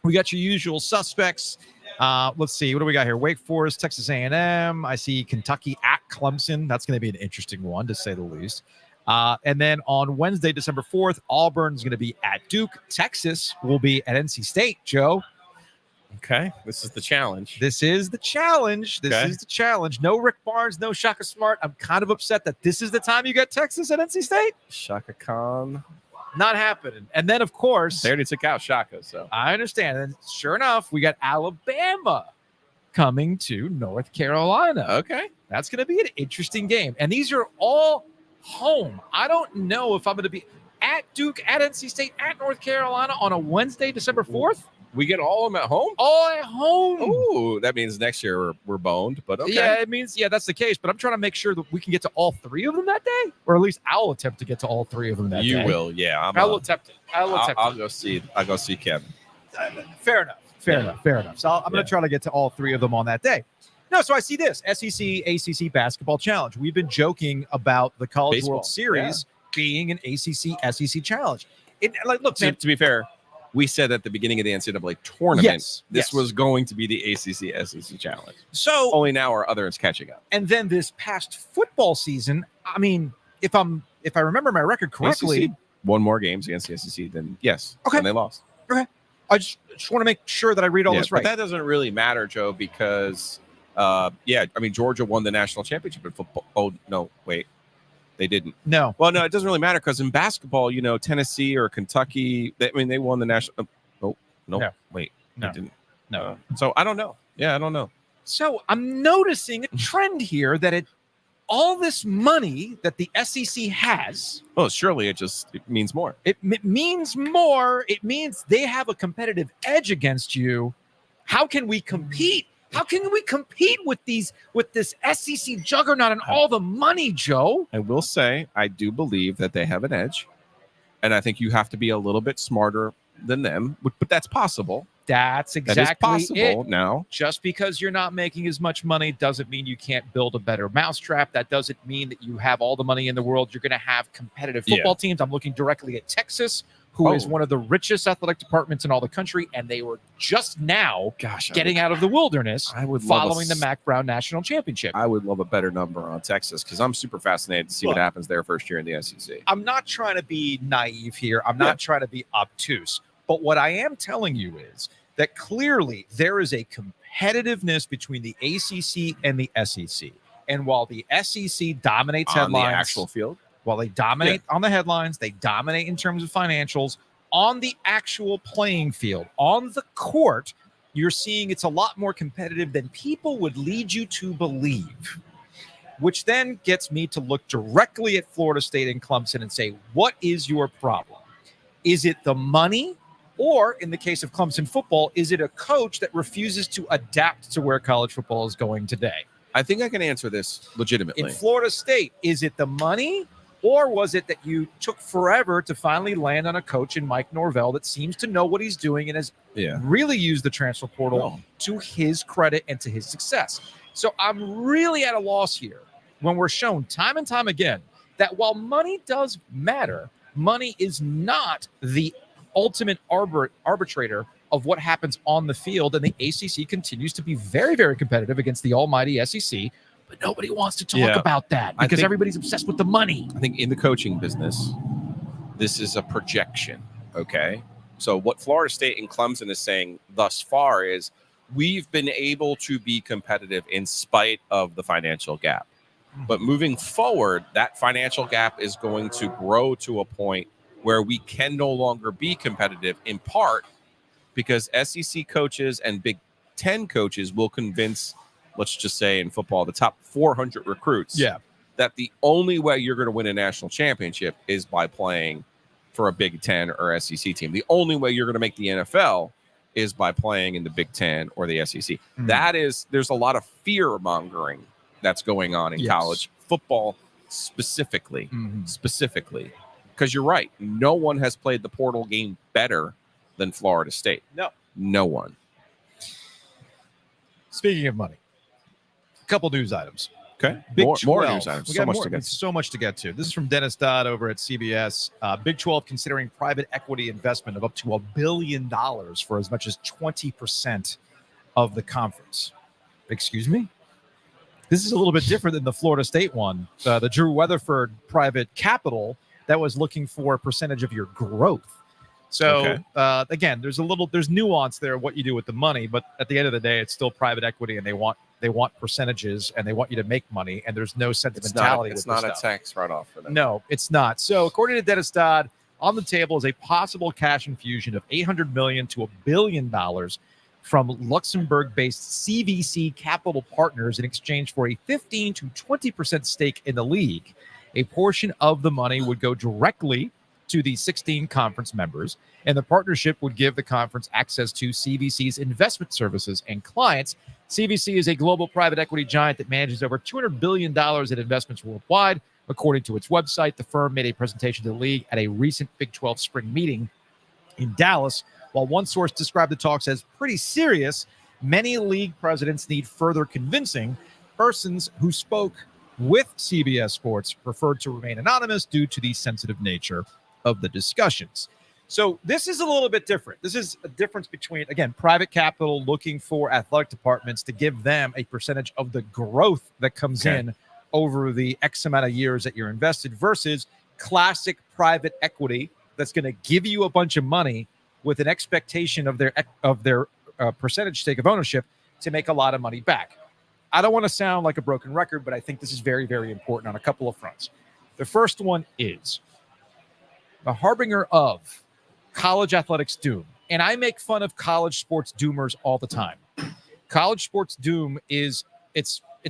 We got your usual suspects. Let's see. What do we got here? Wake Forest, Texas A&M. I see Kentucky at Clemson. That's going to be an interesting one, to say the least. And then on Wednesday, December 4th, Auburn's going to be at Duke. Texas will be at NC State, Joe. Okay. This is the challenge. This is the challenge. No Rick Barnes, no Shaka Smart. I'm kind of upset that this is the time you got Texas at NC State. Shaka Khan. Not happening. And then, of course, they already took out Shaka, so I understand. And sure enough, we got Alabama coming to North Carolina. Okay. That's going to be an interesting game. And these are all home. I don't know if I'm going to be at Duke, at NC State, at North Carolina on a Wednesday, December 4th. We get all of them at home? All at home. Ooh, that means next year we're boned, but okay. Yeah, it means, that's the case. But I'm trying to make sure that we can get to all three of them that day, or at least I'll attempt to get to all three of them that day. You will, yeah. I'll attempt it. I'll go see Kevin. Fair enough. So I'm going to try to get to all three of them on that day. No, so I see this SEC, ACC basketball challenge. We've been joking about the College Baseball, World Series being an ACC, SEC challenge. Look, man, to be fair, we said at the beginning of the NCAA tournament, this was going to be the ACC, SEC challenge. So only now are others catching up. And then this past football season, I mean, if I remember my record correctly, ACC won more games against the SEC than and they lost. Okay, I just want to make sure that I read all this right. But that doesn't really matter, Joe, because Georgia won the national championship in football. Oh no, wait. They didn't. No. Well, no, it doesn't really matter because in basketball, Tennessee or Kentucky, they won the national. Wait, no, they didn't. No. So I don't know. Yeah, I don't know. So I'm noticing a trend here that all this money that the SEC has. Well, surely it means more. It means more. It means they have a competitive edge against you. How can we compete? How can we compete with this SEC juggernaut and all the money, Joe? I will say I do believe that they have an edge, and I think you have to be a little bit smarter than them. But that's possible. That's exactly that is possible it. Now, just because you're not making as much money doesn't mean you can't build a better mousetrap. That doesn't mean that you have all the money in the world. You're going to have competitive football teams. I'm looking directly at Texas, who is one of the richest athletic departments in all the country, and they were just now getting out of the wilderness following the Mac Brown National Championship. I would love a better number on Texas because I'm super fascinated to see what happens their first year in the SEC. I'm not trying to be naive here. I'm not trying to be obtuse. But what I am telling you is that clearly there is a competitiveness between the ACC and the SEC. And while the SEC dominates headlines, on the actual field, while they dominate on the headlines, they dominate in terms of financials, on the actual playing field, on the court, you're seeing it's a lot more competitive than people would lead you to believe. Which then gets me to look directly at Florida State and Clemson and say, what is your problem? Is it the money? Or in the case of Clemson football, is it a coach that refuses to adapt to where college football is going today? I think I can answer this legitimately. In Florida State, is it the money? Or was it that you took forever to finally land on a coach in Mike Norvell that seems to know what he's doing and has really used the transfer portal to his credit and to his success? So I'm really at a loss here when we're shown time and time again that while money does matter, money is not the ultimate arbitrator of what happens on the field. And the ACC continues to be very, very competitive against the almighty SEC. But nobody wants to talk about that because everybody's obsessed with the money. I think in the coaching business, this is a projection, okay? So what Florida State and Clemson is saying thus far is we've been able to be competitive in spite of the financial gap. But moving forward, that financial gap is going to grow to a point where we can no longer be competitive, in part because SEC coaches and Big Ten coaches will convince, let's just say in football, the top 400 recruits that the only way you're going to win a national championship is by playing for a Big Ten or SEC team. The only way you're going to make the NFL is by playing in the Big Ten or the SEC. There's a lot of fear mongering that's going on in college football specifically, because you're right. No one has played the portal game better than Florida State. No one. Speaking of money, a couple news items. Okay. Big more 12. news items. We got so much to get to. This is from Dennis Dodd over at CBS. Big 12 considering private equity investment of up to $1 billion for as much as 20% of the conference. Excuse me? This is a little bit different than the Florida State one, the Drew Weatherford private capital that was looking for a percentage of your growth. So again, there's nuance there of what you do with the money, but at the end of the day, it's still private equity, and they want percentages, and they want you to make money, and there's no sentimentality. It's not a tax write-off for them. No, it's not. So according to Dennis Dodd, on the table is a possible cash infusion of $800 million to $1 billion from Luxembourg-based CVC Capital Partners in exchange for a 15 to 20% stake in the league. A portion of the money would go directly to the 16 conference members, and the partnership would give the conference access to CVC's investment services and clients. CVC is a global private equity giant that manages over $200 billion in investments worldwide. According to its website, the firm made a presentation to the league at a recent Big 12 spring meeting in Dallas. While one source described the talks as pretty serious, many league presidents need further convincing. Persons who spoke with CBS Sports preferred to remain anonymous due to the sensitive nature of the discussions. So this is a little bit different. This is a difference between, again, private capital looking for athletic departments to give them a percentage of the growth that comes in over the X amount of years that you're invested versus classic private equity that's going to give you a bunch of money with an expectation of their percentage stake of ownership to make a lot of money back. I don't want to sound like a broken record, but I think this is very, very important on a couple of fronts. The first one is the harbinger of college athletics doom. And I make fun of college sports doomers all the time. College sports doom it's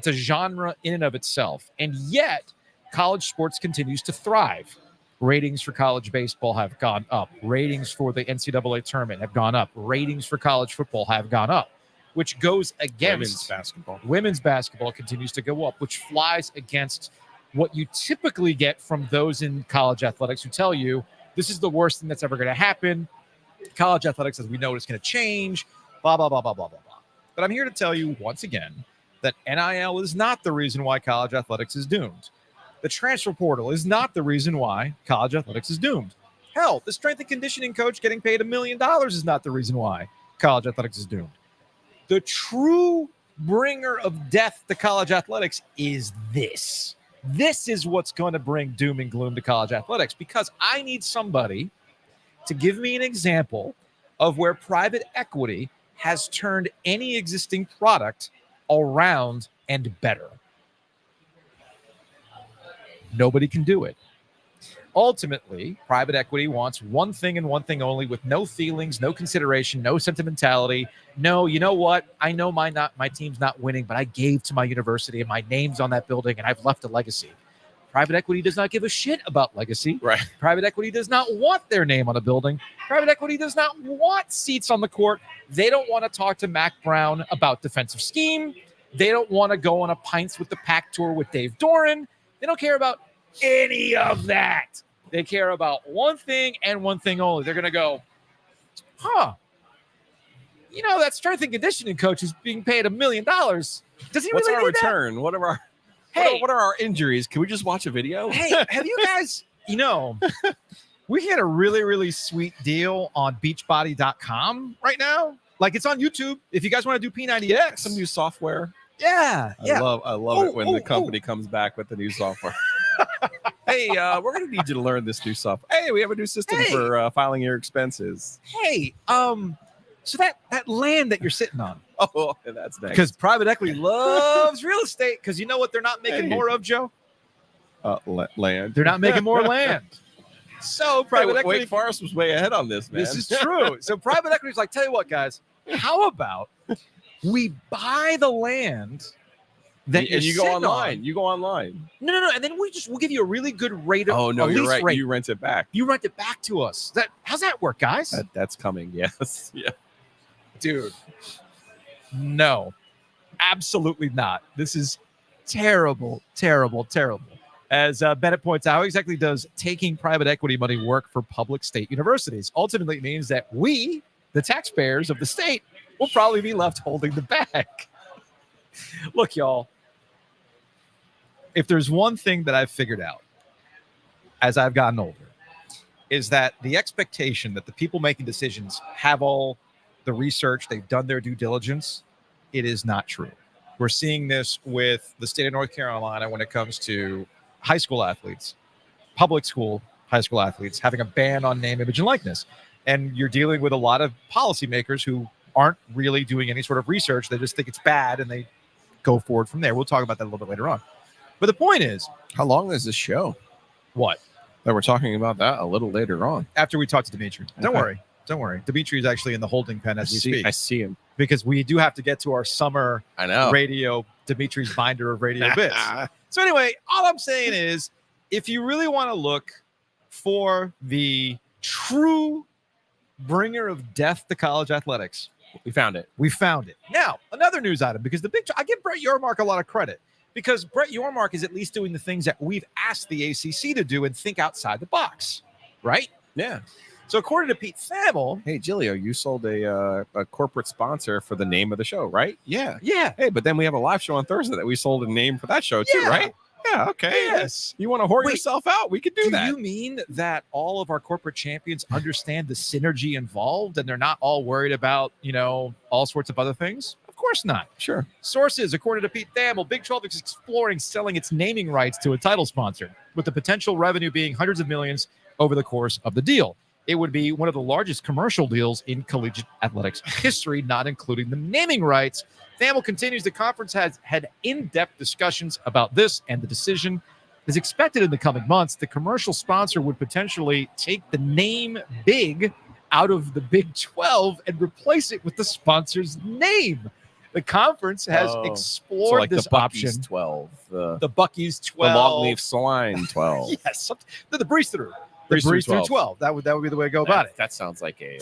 a genre in and of itself. And yet college sports continues to thrive. Ratings for college baseball have gone up. Ratings for the NCAA tournament have gone up. Ratings for college football have gone up, which goes against women's basketball. Women's basketball continues to go up, which flies against what you typically get from those in college athletics who tell you this is the worst thing that's ever going to happen. College athletics, as we know, is going to change, blah, blah, blah, blah, blah, blah, blah. But I'm here to tell you once again that NIL is not the reason why college athletics is doomed. The transfer portal is not the reason why college athletics is doomed. Hell, the strength and conditioning coach getting paid $1 million is not the reason why college athletics is doomed. The true bringer of death to college athletics is this. This is what's going to bring doom and gloom to college athletics, because I need somebody to give me an example of where private equity has turned any existing product around and better. Nobody can do it. Ultimately, private equity wants one thing and one thing only, with no feelings, no consideration, no sentimentality. No, you know what? I know my team's not winning, but I gave to my university and my name's on that building and I've left a legacy. Private equity does not give a shit about legacy. Right. Private equity does not want their name on a building. Private equity does not want seats on the court. They don't want to talk to Mac Brown about defensive scheme. They don't want to go on a pints with the Pac tour with Dave Doran. They don't care about any of that. They care about one thing and one thing only. They're going to go, that strength and conditioning coach is being paid $1 million. Does he What's really our need return? That? What are our injuries? Can we just watch a video? Hey, have you guys, we had a really, really sweet deal on beachbody.com right now. Like, it's on YouTube. If you guys want to do P90X. Some new software. Yeah. I love it when the company comes back with the new software. Hey, we're going to need you to learn this new software. Hey, we have a new system for filing your expenses. Hey, so that land that you're sitting on. Oh, that's nice. Because private equity loves real estate. Because you know what they're not making more of, Joe? Land. They're not making more land. So private equity. Wake Forest was way ahead on this, man. This is true. So private equity is like, tell you what, guys, how about we buy the land that you go online. You go online. No. And then we'll give you a really good rate of. Oh no, you're right. Rate. You rent it back. You rent it back to us. How's that work, guys? That's coming. Yes. Yeah. Dude. No. Absolutely not. This is terrible, terrible, terrible. As Bennett points out, how exactly does taking private equity money work for public state universities? Ultimately, it means that we, the taxpayers of the state, will probably be left holding the bag. Look, y'all, if there's one thing that I've figured out as I've gotten older, is that the expectation that the people making decisions have all the research, they've done their due diligence, it is not true. We're seeing this with the state of North Carolina when it comes to high school athletes, public school high school athletes having a ban on name, image, and likeness. And you're dealing with a lot of policymakers who aren't really doing any sort of research. They just think it's bad and they go forward from there. We'll talk about that a little bit later on. But the point is, how long is this show? What? That we're talking about that a little later on. After we talk to Demetri. Don't Okay. worry. Don't worry. Demetri is actually in the holding pen as we speak. I see him. Because we do have to get to our summer radio, Demetri's binder of radio bits. So anyway, all I'm saying is, if you really want to look for the true bringer of death to college athletics, we found it. We found it. Now, another news item, because I give Brett Yormark a lot of credit, because Brett Yormark is at least doing the things that we've asked the ACC to do and think outside the box, right? Yeah. So according to Pete Thamel, hey, Giglio, you sold a corporate sponsor for the name of the show, right? Yeah. Yeah. Hey, but then we have a live show on Thursday that we sold a name for that show too, right? Yeah, okay. Yes. You want to whore yourself out? We could do that. Do you mean that all of our corporate champions understand the synergy involved and they're not all worried about, all sorts of other things? Of course not. Sure. Sources, according to Pete Thamel, Big 12 is exploring selling its naming rights to a title sponsor, with the potential revenue being hundreds of millions over the course of the deal. It would be one of the largest commercial deals in collegiate athletics history, not including the naming rights. Thamel continues, the conference has had in-depth discussions about this, and the decision is expected in the coming months. The commercial sponsor would potentially take the name Big out of the Big 12 and replace it with the sponsor's name. The conference has explored this the Buc-ee's option. 12, the Buc-ee's 12, the Longleaf Swine 12. Yes, the breeze through. The Breeze breeze through through 12. That would be the way to go about it. That sounds like a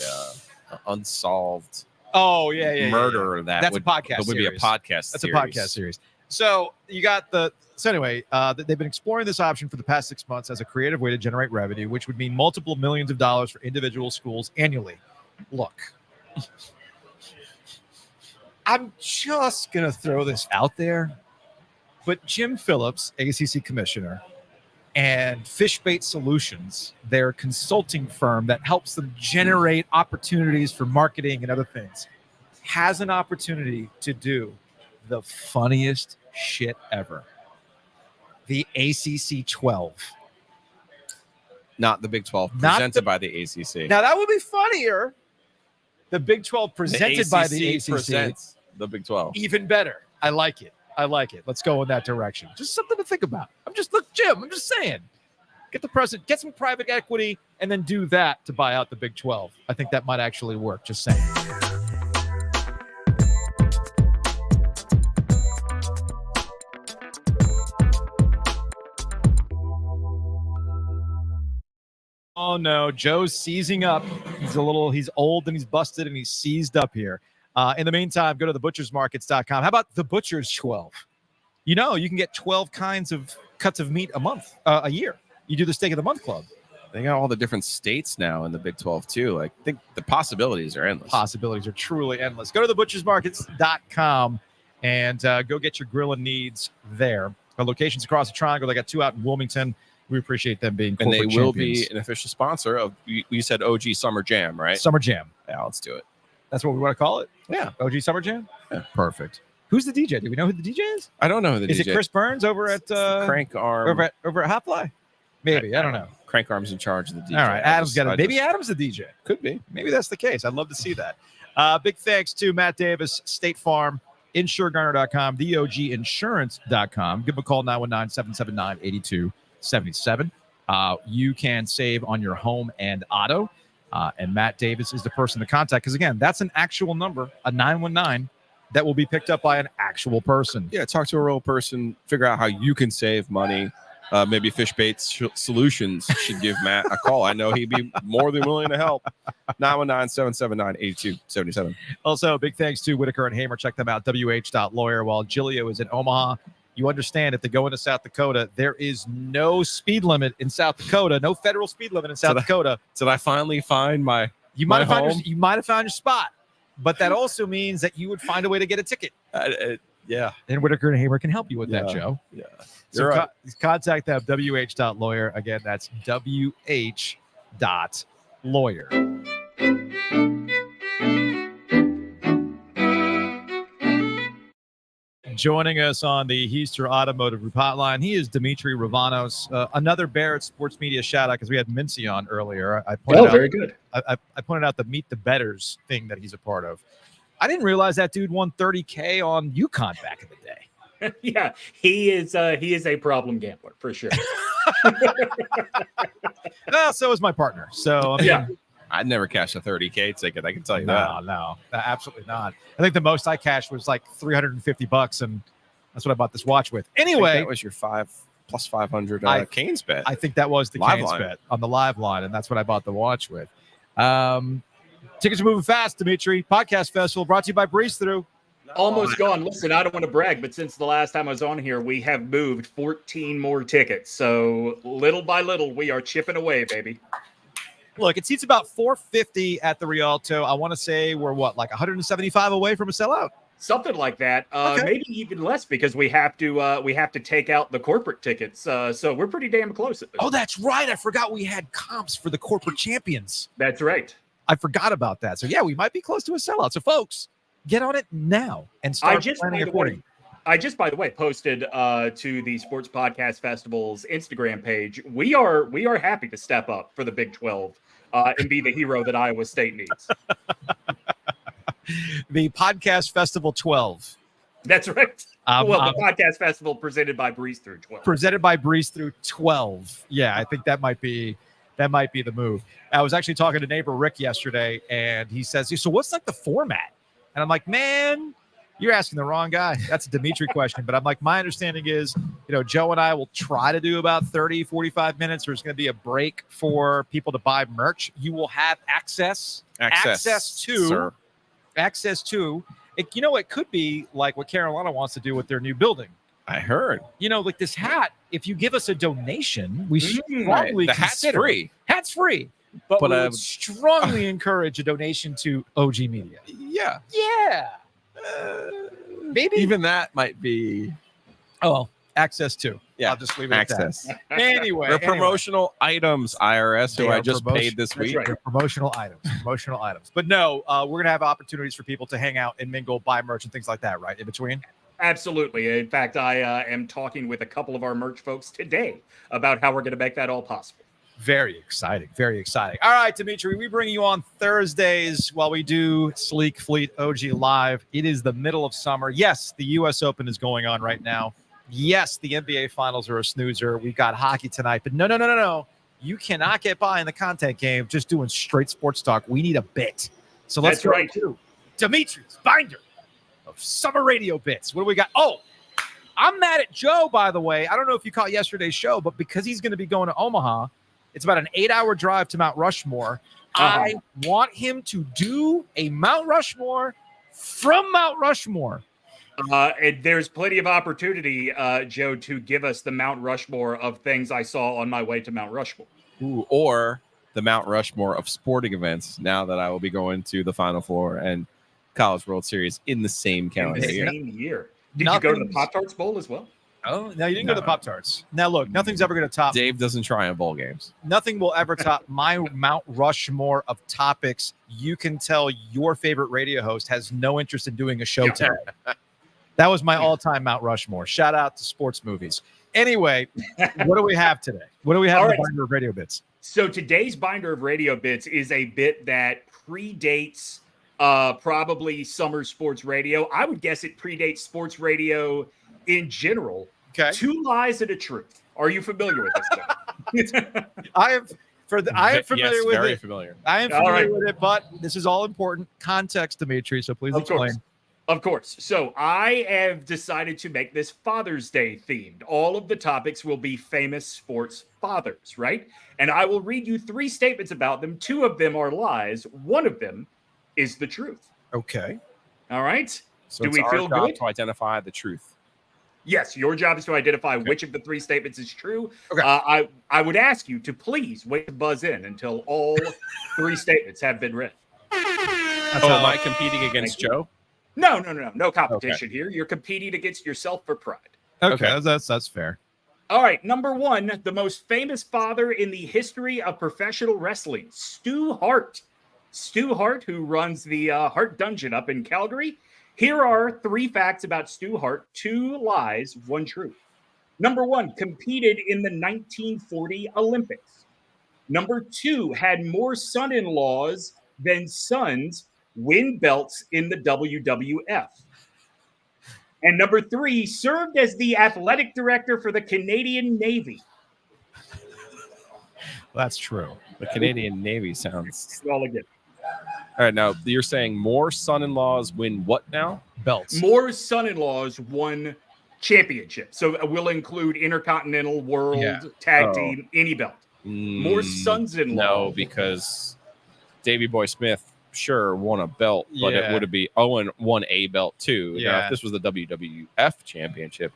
unsolved murder. That's a podcast. That would be a podcast. That's a podcast series. So you got they've been exploring this option for the past 6 months as a creative way to generate revenue, which would mean multiple millions of dollars for individual schools annually. Look, I'm just gonna throw this out there, but Jim Phillips, ACC commissioner, and Fishbait Solutions, their consulting firm that helps them generate opportunities for marketing and other things, has an opportunity to do the funniest shit ever. The ACC 12. Not the Big 12, presented by the ACC. Now, that would be funnier. The Big 12 presented by the ACC. Presents the Big 12. Even better. I like it. Let's go in that direction. Just something to think about. Jim, I'm just saying. Get the president, get some private equity, and then do that to buy out the Big 12. I think that might actually work. Just saying. Oh no, Joe's seizing up. He's old and he's busted and he's seized up here. In the meantime, go to thebutchersmarkets.com. How about the Butcher's 12? You can get 12 kinds of cuts of meat a year. You do the Steak of the Month Club. They got all the different states now in the Big 12 too. I think the possibilities are endless. Possibilities are truly endless. Go to thebutchersmarkets.com and go get your grilling needs there. Our locations across the triangle. They got 2 out in Wilmington. We appreciate them being corporate champions. And they will champions. be an official sponsor of, you said OG Summer Jam, right? Summer Jam. Yeah, let's do it. That's what we want to call it? Yeah. OG Summer Jam? Yeah. Perfect. Who's the DJ? Do we know who the DJ is? I don't know who the DJ is. Is it Chris Burns over at Crank Arm? Over at Hot Fly? Maybe. I don't know. Crank Arm's in charge of the DJ. All right. Adam's got it. Maybe Adam's the DJ. Could be. Maybe that's the case. I'd love to see that. Big thanks to Matt Davis, State Farm, InsureGarner.com, TheOGInsurance.com. Give them a call, 919-779-8277. You can save on your home and auto. And Matt Davis is the person to contact. Because, again, that's an actual number, a 919, that will be picked up by an actual person. Yeah, talk to a real person. Figure out how you can save money. Maybe Fishbait Solutions should give Matt a call. I know he'd be more than willing to help. 919-779-8277. Also, big thanks to Whitaker and Hamer. Check them out, wh.lawyer. While Giglio is in Omaha, you understand if they go into South Dakota, there is no speed limit in South Dakota, no federal speed limit in South Dakota. Did I finally find my You might have found your spot, but that also means that you would find a way to get a ticket. Yeah. And Whitaker and Hamer can help you with that, Joe. Yeah. So contact them, wh.lawyer. Again, that's wh.lawyer. Joining us on the Heister Automotive Group hotline, he is Demetri Ravanos. Another Barrett Sports Media shout out because we had Mincy on earlier. I pointed out, very good. I pointed out the Meet the Betters thing that he's a part of. I didn't realize that dude won $30K on UConn back in the day. Yeah, he is a problem gambler for sure. So is my partner. So I mean, Yeah. I'd never cash a 30K ticket. I can tell you that. No, absolutely not. I think the most I cashed was like $350, and that's what I bought this watch with. Anyway, that was your 5 plus 500 Canes bet. I think that was the Live Canes line. bet on the live line, and that's what I bought the watch with. Tickets are moving fast, Demetri. Podcast Festival brought to you by Breeze Through. Almost gone. Listen, I don't want to brag, but since the last time I was on here, we have moved 14 more tickets. So little by little, we are chipping away, baby. Look, it seats about 450 at the Rialto. I want to say we're like 175 away from a sellout. Something like that. Okay. Maybe even less because we have to take out the corporate tickets. So we're pretty damn close at this. Oh, that's right. I forgot we had comps for the corporate champions. That's right. I forgot about that. So yeah, we might be close to a sellout. So folks, get on it now and start planning accordingly. I just, by the way, posted to the Sports Podcast Festival's Instagram page. We are happy to step up for the Big 12 and be the hero that Iowa State needs. The Podcast Festival 12. That's right. The Podcast Festival presented by Breeze Through 12. Presented by Breeze Through 12. Yeah, I think that might be the move. I was actually talking to neighbor Rick yesterday, and he says, "So what's like the format?" And I'm like, "Man, you're asking the wrong guy. That's a Demetri question." But I'm like, my understanding is, Joe and I will try to do about 30, 45 minutes. There's going to be a break for people to buy merch. You will have access to it. It could be like what Carolina wants to do with their new building. I heard. Like this hat, if you give us a donation, we strongly the hat's consider free. Hat's free. But we I would strongly encourage a donation to OG Media. Yeah. Yeah. Maybe Even that might be access to. Yeah, I'll just leave it access. at that. Anyway, They're promotional items, IRS, who They I are just paid this week. right. They're promotional items. But no, we're gonna have opportunities for people to hang out and mingle, buy merch, and things like that, right? In between. Absolutely. In fact, I am talking with a couple of our merch folks today about how we're going to make that all possible. Very exciting. Very exciting. All right, Demetri, we bring you on Thursdays while we do Sleek Fleet OG Live. It is the middle of summer. Yes, the U.S. Open is going on right now. Yes, the NBA Finals are a snoozer. We've got hockey tonight. But no. You cannot get by in the content game just doing straight sports talk. We need a bit. So let's That's right. to Demetri's binder of summer radio bits. What do we got? Oh, I'm mad at Joe, by the way. I don't know if you caught yesterday's show, but because he's going to be going to Omaha, it's about an 8-hour drive to Mount Rushmore. I want him to do a Mount Rushmore from Mount Rushmore. And there's plenty of opportunity, Joe, to give us the Mount Rushmore of things I saw on my way to Mount Rushmore. Ooh, or the Mount Rushmore of sporting events now that I will be going to the Final Four and College World Series in the same calendar year. Same year. Did you go to the Pop-Tarts Bowl as well? Oh, no, you didn't go to the Pop-Tarts. Now, look, nothing's ever going to top. Dave doesn't try in bowl games. Nothing will ever top my Mount Rushmore of topics. You can tell your favorite radio host has no interest in doing a show today. That was my all-time Mount Rushmore. Shout out to sports movies. Anyway, what do we have today? What do we have in the binder of radio bits? So today's binder of radio bits is a bit that predates probably summer sports radio. I would guess it predates sports radio in general. Okay. 2 lies and a truth. Are you familiar with this guy? I am familiar with very it. familiar. I am familiar with it, but this is all important context, Demetri. So please explain. Of course. So I have decided to make this Father's Day themed. All of the topics will be famous sports fathers, right? And I will read you 3 statements about them. 2 of them are lies. 1 of them is the truth. Okay. All right. So do we feel good to identify the truth? Yes, your job is to identify which of the 3 statements is true. Okay. I would ask you to please wait to buzz in until all 3 statements have been read. Am I competing against Joe? No competition here. You're competing against yourself for pride. Okay. That's fair. All right, number 1, the most famous father in the history of professional wrestling, Stu Hart. Stu Hart, who runs the Hart Dungeon up in Calgary. Here are 3 facts about Stu Hart, 2 lies, 1 truth. Number 1, competed in the 1940 Olympics. Number 2, had more son-in-laws than sons win belts in the WWF. And number 3, served as the athletic director for the Canadian Navy. That's true. The Canadian Navy sounds. All again. All right, now you're saying more son-in-laws win what now? Belts. More son-in-laws won championships. So we'll include Intercontinental, World, Tag Team, any belt. More sons-in-law. No, because Davey Boy Smith sure won a belt, but it would be Owen won a belt too. Yeah. Now, if this was the WWF championship,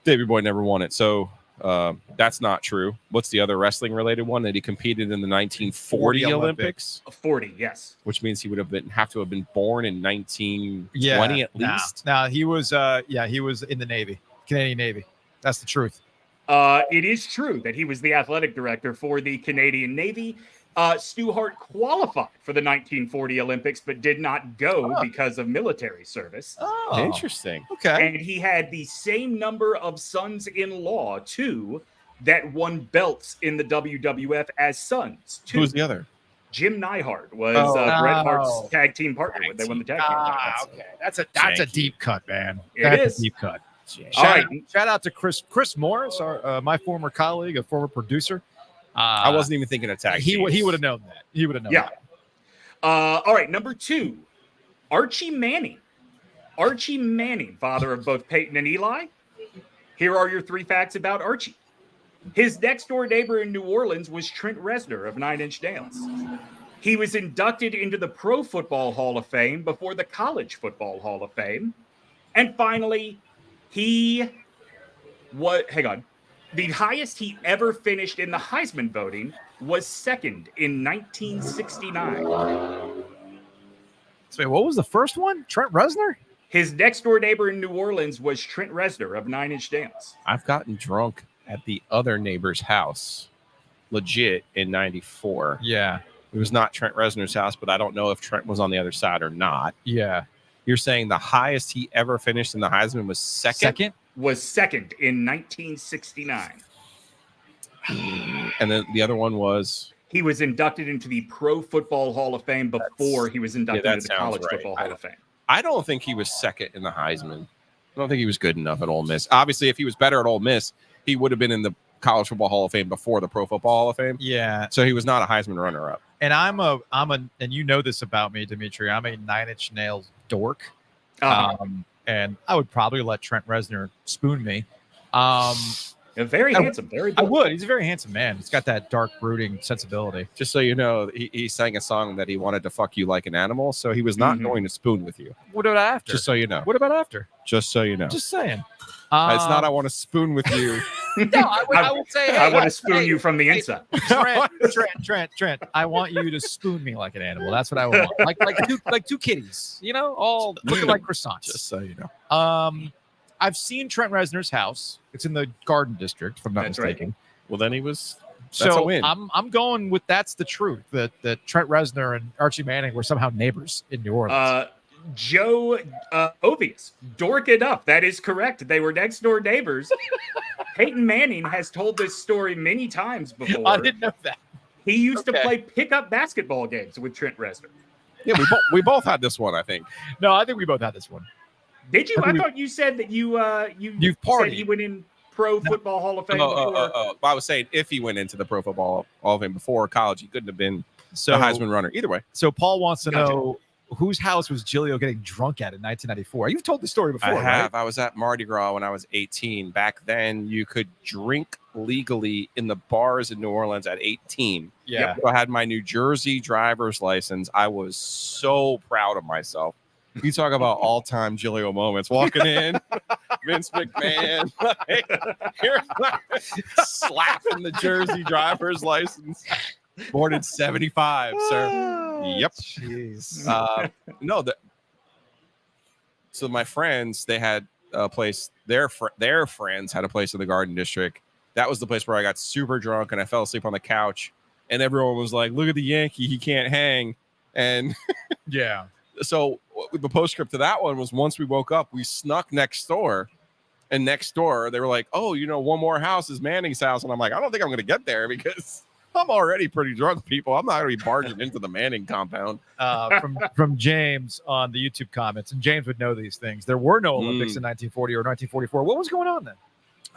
Davey Boy never won it. So that's not true. What's the other wrestling related one that he competed in the 1940 Olympics? 40, yes. Which means he would have to have been born in 1920 at least. Now he was he was in the Navy, Canadian Navy. That's the truth. It is true that he was the athletic director for the Canadian Navy. Stu Hart qualified for the 1940 Olympics, but did not go because of military service. Oh, interesting. Okay. And he had the same number of sons-in-law, too, that won belts in the WWF as sons. Who was the other? Jim Neihart was Bret Hart's tag team partner. They won the tag team. Okay. That's a deep cut, man. That's a deep cut. Shout out to Chris Morris, my former colleague, a former producer. I wasn't even thinking of tag. He would have known that. He would have known that. All right, number 2, Archie Manning. Archie Manning, father of both Peyton and Eli. Here are your 3 facts about Archie. His next-door neighbor in New Orleans was Trent Reznor of 9 Inch Nails. He was inducted into the Pro Football Hall of Fame before the College Football Hall of Fame. And finally, the highest he ever finished in the Heisman voting was 2nd in 1969. So what was the first one? Trent Reznor? His next-door neighbor in New Orleans was Trent Reznor of 9 Inch Nails. I've gotten drunk at the other neighbor's house, legit, in 94. Yeah. It was not Trent Reznor's house, but I don't know if Trent was on the other side or not. Yeah. You're saying the highest he ever finished in the Heisman was second? Was 2nd in 1969. And then the other one was? He was inducted into the Pro Football Hall of Fame before he was inducted into the College Football Hall of Fame. I don't think he was second in the Heisman. I don't think he was good enough at Ole Miss. Obviously, if he was better at Ole Miss, he would have been in the College Football Hall of Fame before the Pro Football Hall of Fame. Yeah. So he was not a Heisman runner-up. And and you know this about me, Demetri. I'm a 9 Inch Nails dork. And I would probably let Trent Reznor spoon me. Very handsome. I would. He's a very handsome man. He's got that dark, brooding sensibility. Just so you know, he sang a song that he wanted to fuck you like an animal, so he was not going to spoon with you. What about after? Just so you know. What about after? Just so you know. Just saying. It's not I want to spoon with you. No, I would say, hey, I want to spoon you from the inside. Trent, I want you to spoon me like an animal. That's what I want. Like two kitties, all looking like croissants. Just so you know. I've seen Trent Reznor's house. It's in the Garden District, if I'm not mistaken. Right. Well, then that's so a win. I'm going with that's the truth. That Trent Reznor and Archie Manning were somehow neighbors in New Orleans. Joe Ovies, dork enough. That is correct. They were next door neighbors. Peyton Manning has told this story many times before. I didn't know that. He used to play pickup basketball games with Trent Reznor. Yeah, we both had this one, I think. No, I think we both had this one. Did you? I thought you said that you've partied. Said he went in Pro Football Hall of Fame before. I was saying if he went into the Pro Football Hall of Fame before college, he couldn't have been the Heisman runner. Either way. So Paul wants to know whose house was Giglio getting drunk at in 1994? You've told the story before, I have. Right? I was at Mardi Gras when I was 18. Back then, you could drink legally in the bars in New Orleans at 18. Yeah. So I had my New Jersey driver's license. I was so proud of myself. You talk about all-time Giglio moments. Walking in, Vince McMahon, slapping the Jersey driver's license. Born in 75, sir. Yep. Jeez. So my friends, they had a place. Their friends had a place in the Garden District. That was the place where I got super drunk and I fell asleep on the couch. And everyone was like, "Look at the Yankee, he can't hang." And yeah. So the postscript to that one was once we woke up, we snuck next door. And next door, they were like, oh, one more house is Manning's house. And I'm like, I don't think I'm going to get there because I'm already pretty drunk, people. I'm not going to be barging into the Manning compound. From James on the YouTube comments, and James would know these things. There were no Olympics in 1940 or 1944. What was going on then?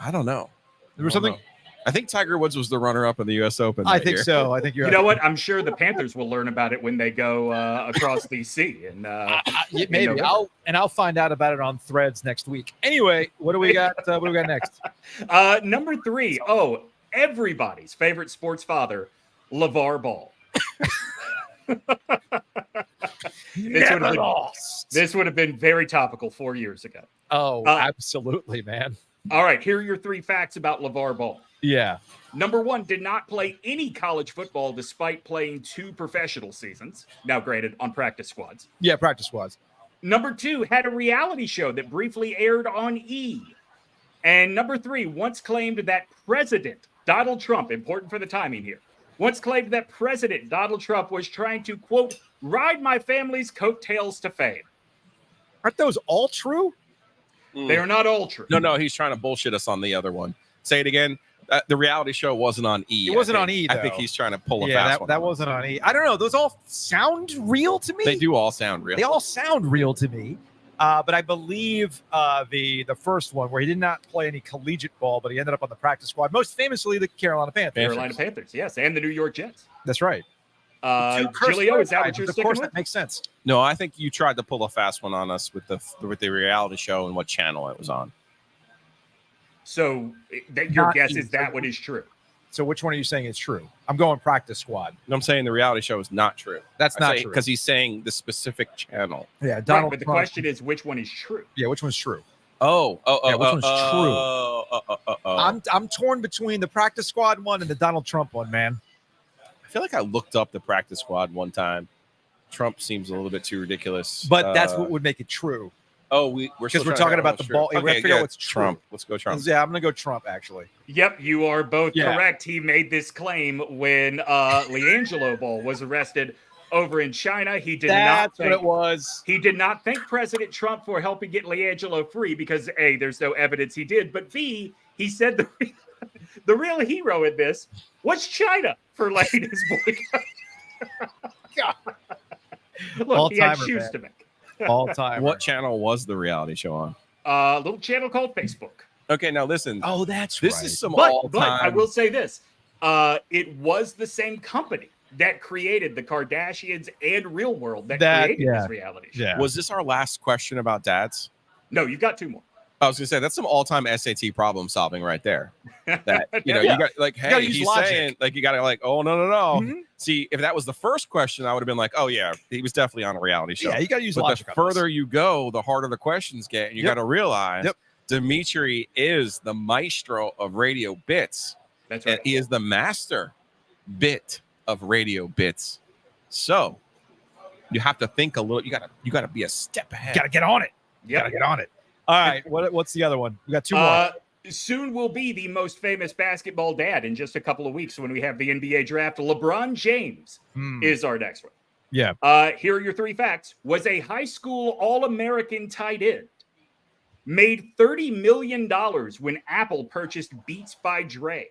I don't know. There was something. I think Tiger Woods was the runner-up in the U.S. Open. I think so. I think you know what? I'm sure the Panthers will learn about it when they go across the sea. And maybe I'll find out about it on Threads next week. Anyway, what do we got? What do we got next? Number 3. Oh, everybody's favorite sports father, LeVar Ball. This would have been very topical 4 years ago. Oh, absolutely, man. All right, here are your 3 facts about LeVar Ball. Yeah. Number 1, did not play any college football despite playing 2 professional seasons. Now, granted, on practice squads. Yeah, practice squads. Number 2, had a reality show that briefly aired on E! And number 3, once claimed that President Donald Trump, important for the timing here, once claimed that President Donald Trump was trying to, quote, ride my family's coattails to fame. Aren't those all true? They are not all true. No, he's trying to bullshit us on the other one. Say it again. The reality show wasn't on E. It wasn't on E, though. I think he's trying to pull a fast one. That wasn't on E. I don't know. Those all sound real to me. They do all sound real. They all sound real to me. But I believe the first one where he did not play any collegiate ball, but he ended up on the practice squad, most famously the Carolina Panthers. Carolina Panthers, yes, and the New York Jets. That's right. Giglio, is that what you're sticking with? That makes sense. No, I think you tried to pull a fast one on us with the reality show and what channel it was on. So your guess is that what is true? So which one are you saying is true? I'm going practice squad. No, I'm saying the reality show is not true. That's not true. Because he's saying the specific channel. Yeah, Donald. But the question is, which one is true? Yeah, which one's true? Which one's true? I'm torn between the practice squad one and the Donald Trump one, man. I feel like I looked up the practice squad one time. Trump seems a little bit too ridiculous. But that's what would make it true. We're talking about the ball. Okay, we have to figure out what's Trump. True. Let's go Trump. Yeah, I'm gonna go Trump actually. Yep, you are both correct. He made this claim when LiAngelo Ball was arrested over in China. He did not think what it was. He did not thank President Trump for helping get LiAngelo free because A, there's no evidence he did, but B, he said the real hero in this was China for letting his boycott. Look, he had shoes to make. All time. What channel was the reality show on? A little channel called Facebook. Okay, now listen. Oh, that's this right. Is some but all-time. I will say this: it was the same company that created the Kardashians and Real World that created this reality show. Yeah. Was this our last question about dads? No, you've got 2 more. I was gonna say that's some all-time SAT problem solving right there. That you got like, hey, he's saying like you gotta like, oh no. Mm-hmm. See, if that was the first question, I would have been like, oh yeah, he was definitely on a reality show. Yeah, you gotta use but logic. The further you go, the harder the questions get, and you gotta realize Demetri is the maestro of radio bits. That's right. And he is the master bit of radio bits. So you have to think a little. You gotta be a step ahead. Gotta get on it. Yep. Gotta get on it. All right. What's the other one? We got 2 more. Soon will be the most famous basketball dad in just a couple of weeks when we have the NBA draft. LeBron James is our next one. Yeah. Here are your 3 facts. Was a high school All-American tight end. Made $30 million when Apple purchased Beats by Dre.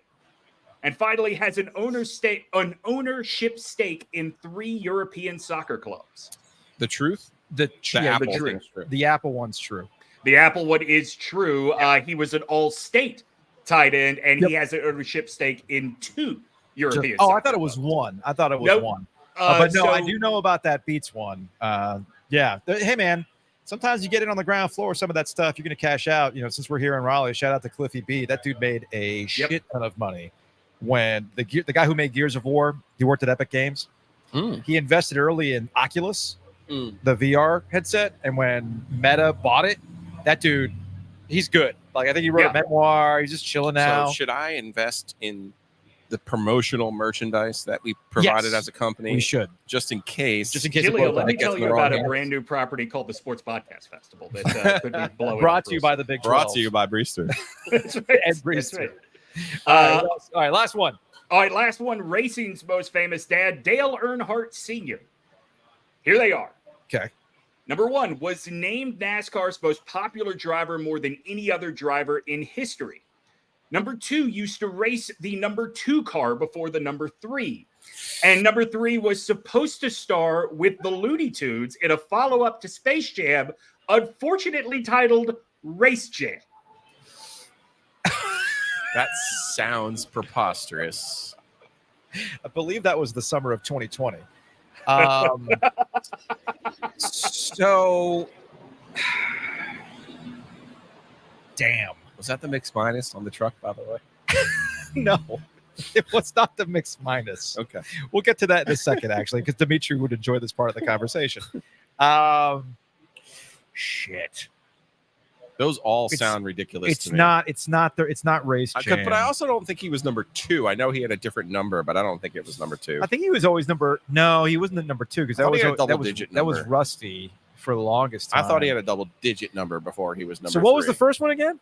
And finally has an ownership stake in 3 European soccer clubs. The truth? The Apple one's true. The Apple one is true. He was an all-state tight end, and he has an ownership stake in 2 European. Oh, I thought it was one. I thought it was one. But no, I do know about that Beats one. Hey, man, sometimes you get in on the ground floor, some of that stuff, you're going to cash out. You know, since we're here in Raleigh, shout out to Cliffy B. That dude made a shit ton of money. When the guy who made Gears of War, he worked at Epic Games. He invested early in Oculus, the VR headset. And when Meta bought it, that dude, he's good. Like, I think he wrote a memoir. He's just chilling now. So should I invest in the promotional merchandise that we provided as a company? We should. Just in case. Giglio, let me tell you about a brand new property called the Sports Podcast Festival that could be blowing up. Brought to you by the Big 12. Brought to you by Breester. That's right. Ed Breester. That's right. All right, last one. All right, last one. Racing's most famous dad, Dale Earnhardt Sr. Here they are. Okay. Number 1, was named NASCAR's most popular driver more than any other driver in history. Number 2, used to race the number 2 car before the number 3. And number 3 was supposed to star with the Looney Tunes in a follow-up to Space Jam, unfortunately titled Race Jam. That sounds preposterous. I believe that was the summer of 2020. So, damn. Was that the mixed minus on the truck, by the way? No, it was not the mixed minus. Okay. We'll get to that in a second, actually, because Demetri would enjoy this part of the conversation. Shit. Those all sound ridiculous to me. It's not Race Jam. But I also don't think he was number 2. I know he had a different number, but I don't think it was number 2. I think he was always no, he wasn't the number 2 because that was Rusty for the longest time. I thought he had a double-digit number before he was number 3. So what was the first one again?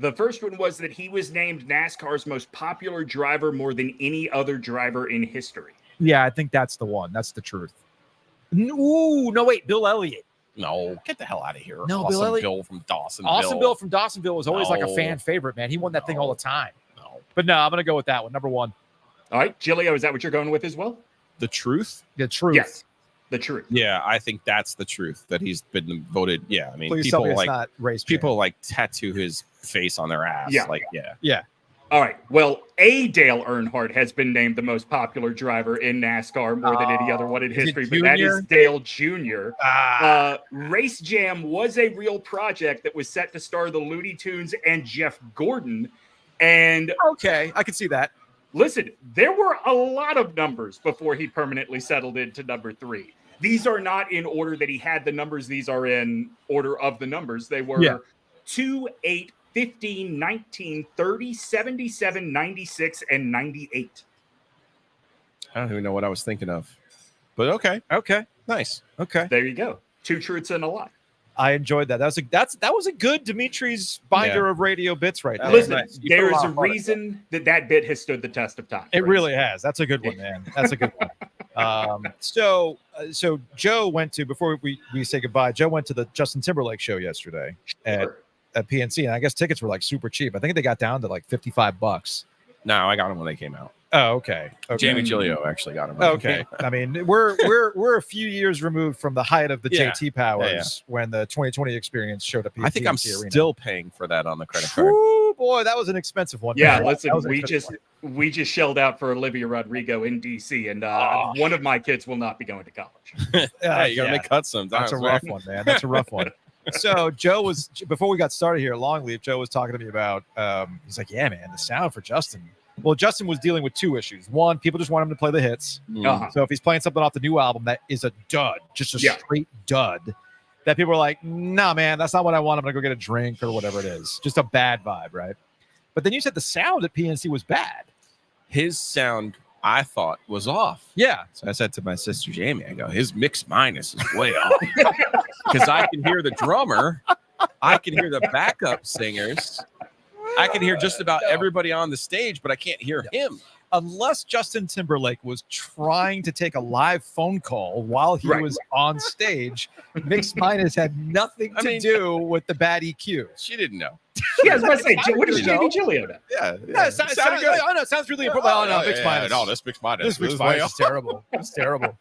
The first one was that he was named NASCAR's most popular driver more than any other driver in history. Yeah, I think that's the one. That's the truth. Ooh, no, wait, Bill Elliott. No, get the hell out of here. No, Awesome Bill from Dawsonville. Awesome Bill from Dawsonville was always like a fan favorite, man. He won that thing all the time. No. But no, I'm going to go with that one, number 1. All right, Giglio, is that what you're going with as well? The truth? The truth. Yes, the truth. Yeah, I think that's the truth, that he's been voted. Yeah, I mean, Please people tell me it's like not Race Jam. people like tattoo his face on their ass. Yeah. Like, yeah. Yeah. All right. Well, Dale Earnhardt has been named the most popular driver in NASCAR more than any other one in history, but that is Dale Jr. Race Jam was a real project that was set to star the Looney Tunes and Jeff Gordon. And okay, I can see that. Listen, there were a lot of numbers before he permanently settled into number 3. These are not in order that he had the numbers. These are in order of the numbers. They were 2, 8, 15, 19, 30, 77, 96, and 98. I don't even know what I was thinking of. But okay. Nice. Okay. There you go. 2 truths and a lie. I enjoyed that. That was a good Demetri's binder of radio bits right there. Listen, there is a reason that bit has stood the test of time. It really has. That's a good one, man. That's a good one. So Joe went to, before we say goodbye, Joe went to the Justin Timberlake show yesterday at PNC, and I guess tickets were like super cheap. I think they got down to like $55. No, I got them when they came out. Oh, okay. Jamie Giglio actually got him. Okay. I mean, we're a few years removed from the height of the JT powers when the 2020 experience showed up. I think I'm still paying for that on the credit card. Ooh, boy, that was an expensive one. Yeah, listen, we just shelled out for Olivia Rodrigo in DC, and one of my kids will not be going to college. Hey, you gotta make cuts sometimes. That's a rough one, man. That's a rough one. So Joe was, before we got started here at Longleaf, Joe was talking to me about, he's like, yeah, man, the sound for Justin. Well, Justin was dealing with 2 issues. One, people just want him to play the hits. So if he's playing something off the new album that is a dud, just a straight dud, that people are like, nah, man, that's not what I want. I'm going to go get a drink or whatever it is. Just a bad vibe, right? But then you said the sound at PNC was bad. His sound, I thought, was off. Yeah. So I said to my sister, Jamie, I go, his mix minus is way off. Because I can hear the drummer. I can hear the backup singers. I can hear just about everybody on the stage, but I can't hear him. Unless Justin Timberlake was trying to take a live phone call while he was on stage, Mix Minus had nothing to do with the bad EQ. She didn't know. Yeah, I was about to say, what does Jamie Giglio know? Yeah, it sounded good. Oh, no, it sounds really important. Oh, no, Mix Minus. No, this Mix Minus. This Mix Minus is terrible. It's terrible.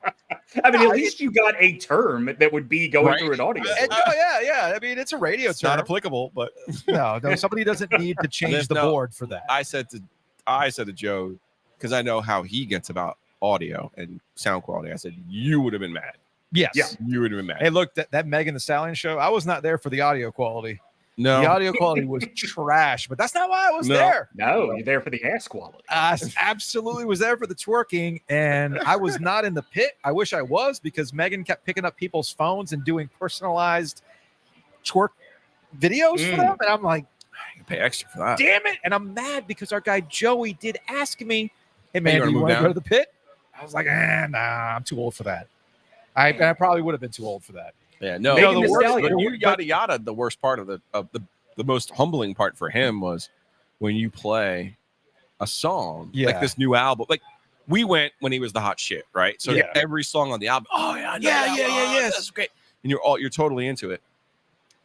I mean, at least you got a term that would be going through an audio. Yeah. I mean, it's a radio term. Not applicable, but no, somebody doesn't need to change the board for that. I said to Joe, because I know how he gets about audio and sound quality. I said, you would have been mad. Yes. Yeah, you would have been mad. Hey, look, that Megan Thee Stallion show, I was not there for the audio quality. No. The audio quality was trash, but that's not why I was there. No, you're there for the ass quality. I absolutely was there for the twerking, and I was not in the pit. I wish I was, because Megan kept picking up people's phones and doing personalized twerk videos for them, and I'm like, I can pay extra for that. Damn it. And I'm mad because our guy Joey did ask me, hey, man, do you want to go to the pit? I was like, nah, I'm too old for that. I probably would have been too old for that. Yeah, no. Yada yada. The worst part of the most humbling part for him was when you play a song like this new album. Like we went when he was the hot shit, right? So every song on the album, yeah, that's great. and you're totally into it.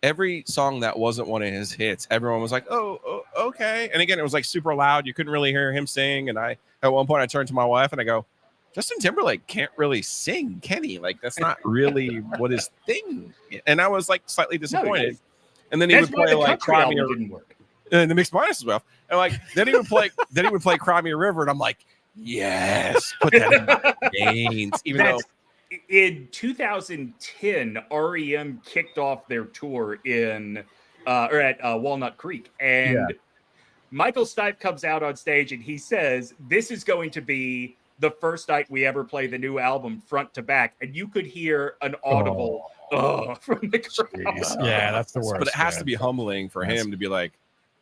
Every song that wasn't one of his hits, everyone was like, oh, okay. And again, it was like super loud. You couldn't really hear him sing. And at one point I turned to my wife and I go, Justin Timberlake can't really sing, can he? Like, that's not really what his thing. And I was like slightly disappointed. No, and then he would play like Cry Me a River. Didn't work. And the mixed minus as well. And like then he would play Cry Me a River. And I'm like, yes, put that in my veins. Even though in 2010, REM kicked off their tour at Walnut Creek, and Michael Stipe comes out on stage and he says, "This is going to be the first night we ever play the new album front to back," and you could hear an audible from the crowd. Yeah, that's the worst. But it has to be humbling for him to be like,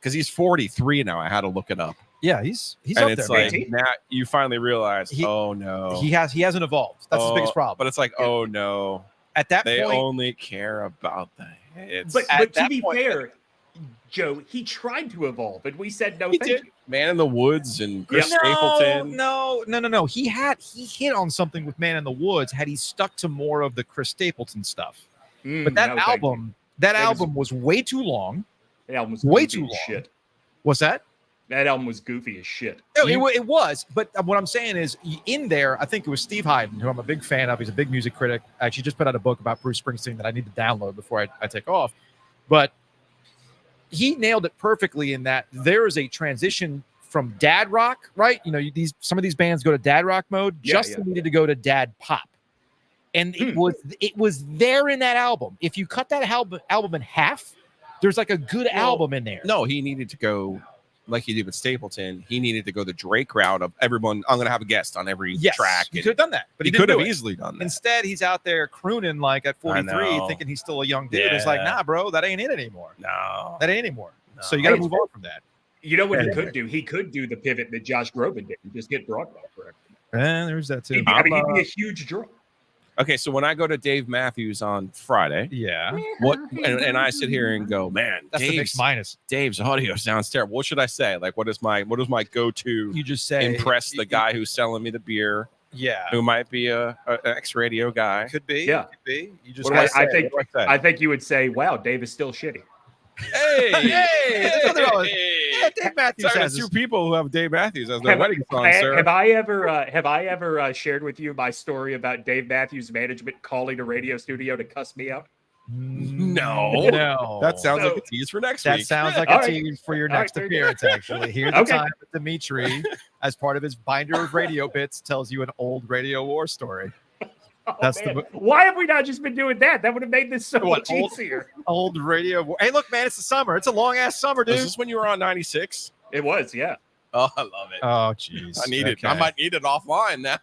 because he's 43 now. I had to look it up. Yeah, he's and up it's there. like now you finally realize, oh no, he hasn't evolved. That's his biggest problem. But it's like, oh no, at that they point, only care about the hits. But to be fair, Joe, he tried to evolve, and we said no. Thank you. Man in the Woods and Chris Stapleton. No. He hit on something with Man in the Woods. Had he stuck to more of the Chris Stapleton stuff, but that album was way too long. The album was way too long. Shit. What's that? That album was goofy as shit. No, it was. But what I'm saying is, in there, I think it was Steve Hyden, who I'm a big fan of. He's a big music critic. Actually, just put out a book about Bruce Springsteen that I need to download before I take off. But he nailed it perfectly in that there is a transition from dad rock, right? You know, some of these bands go to dad rock mode. Justin needed to go to dad pop. And it was there in that album. If you cut that album in half, there's like a good album in there. No, he needed to go like he did with Stapleton. He needed to go the Drake route of everyone. I'm going to have a guest on every track. He could have done that, but he could have easily done that. Instead, he's out there crooning like at 43, thinking he's still a young dude. It's like, nah, bro, that ain't it anymore. No, that ain't anymore. No. So you got to move on from that. You know what he could do? He could do the pivot that Josh Groban did and just get Broadway correct. And there's that too. He'd be a huge draw. Okay, so when I go to Dave Matthews on Friday, and I sit here and go, man, that's the mixed minus. Dave's audio sounds terrible. What should I say? Like, what is my go-to? You just say impress the guy who's selling me the beer. Yeah, who might be a ex-radio guy. Could be. Yeah, could be. You just. I think you would say, wow, Dave is still shitty. Hey, Dave Matthews has two people who have Dave Matthews as their wedding song, sir. Have I ever shared with you my story about Dave Matthews' management calling a radio studio to cuss me out? No. That sounds like a tease for next week. That sounds like a tease for your next appearance, actually. Here's the time that Demetri, as part of his binder of radio bits, tells you an old radio war story. Why have we not just been doing that? That would have made this so much easier. Old radio war. Hey, look, man, it's the summer. It's a long ass summer, dude. Is this when you were on 96? It was, yeah. Oh, I love it. Oh, jeez. I need it. I might need it offline now.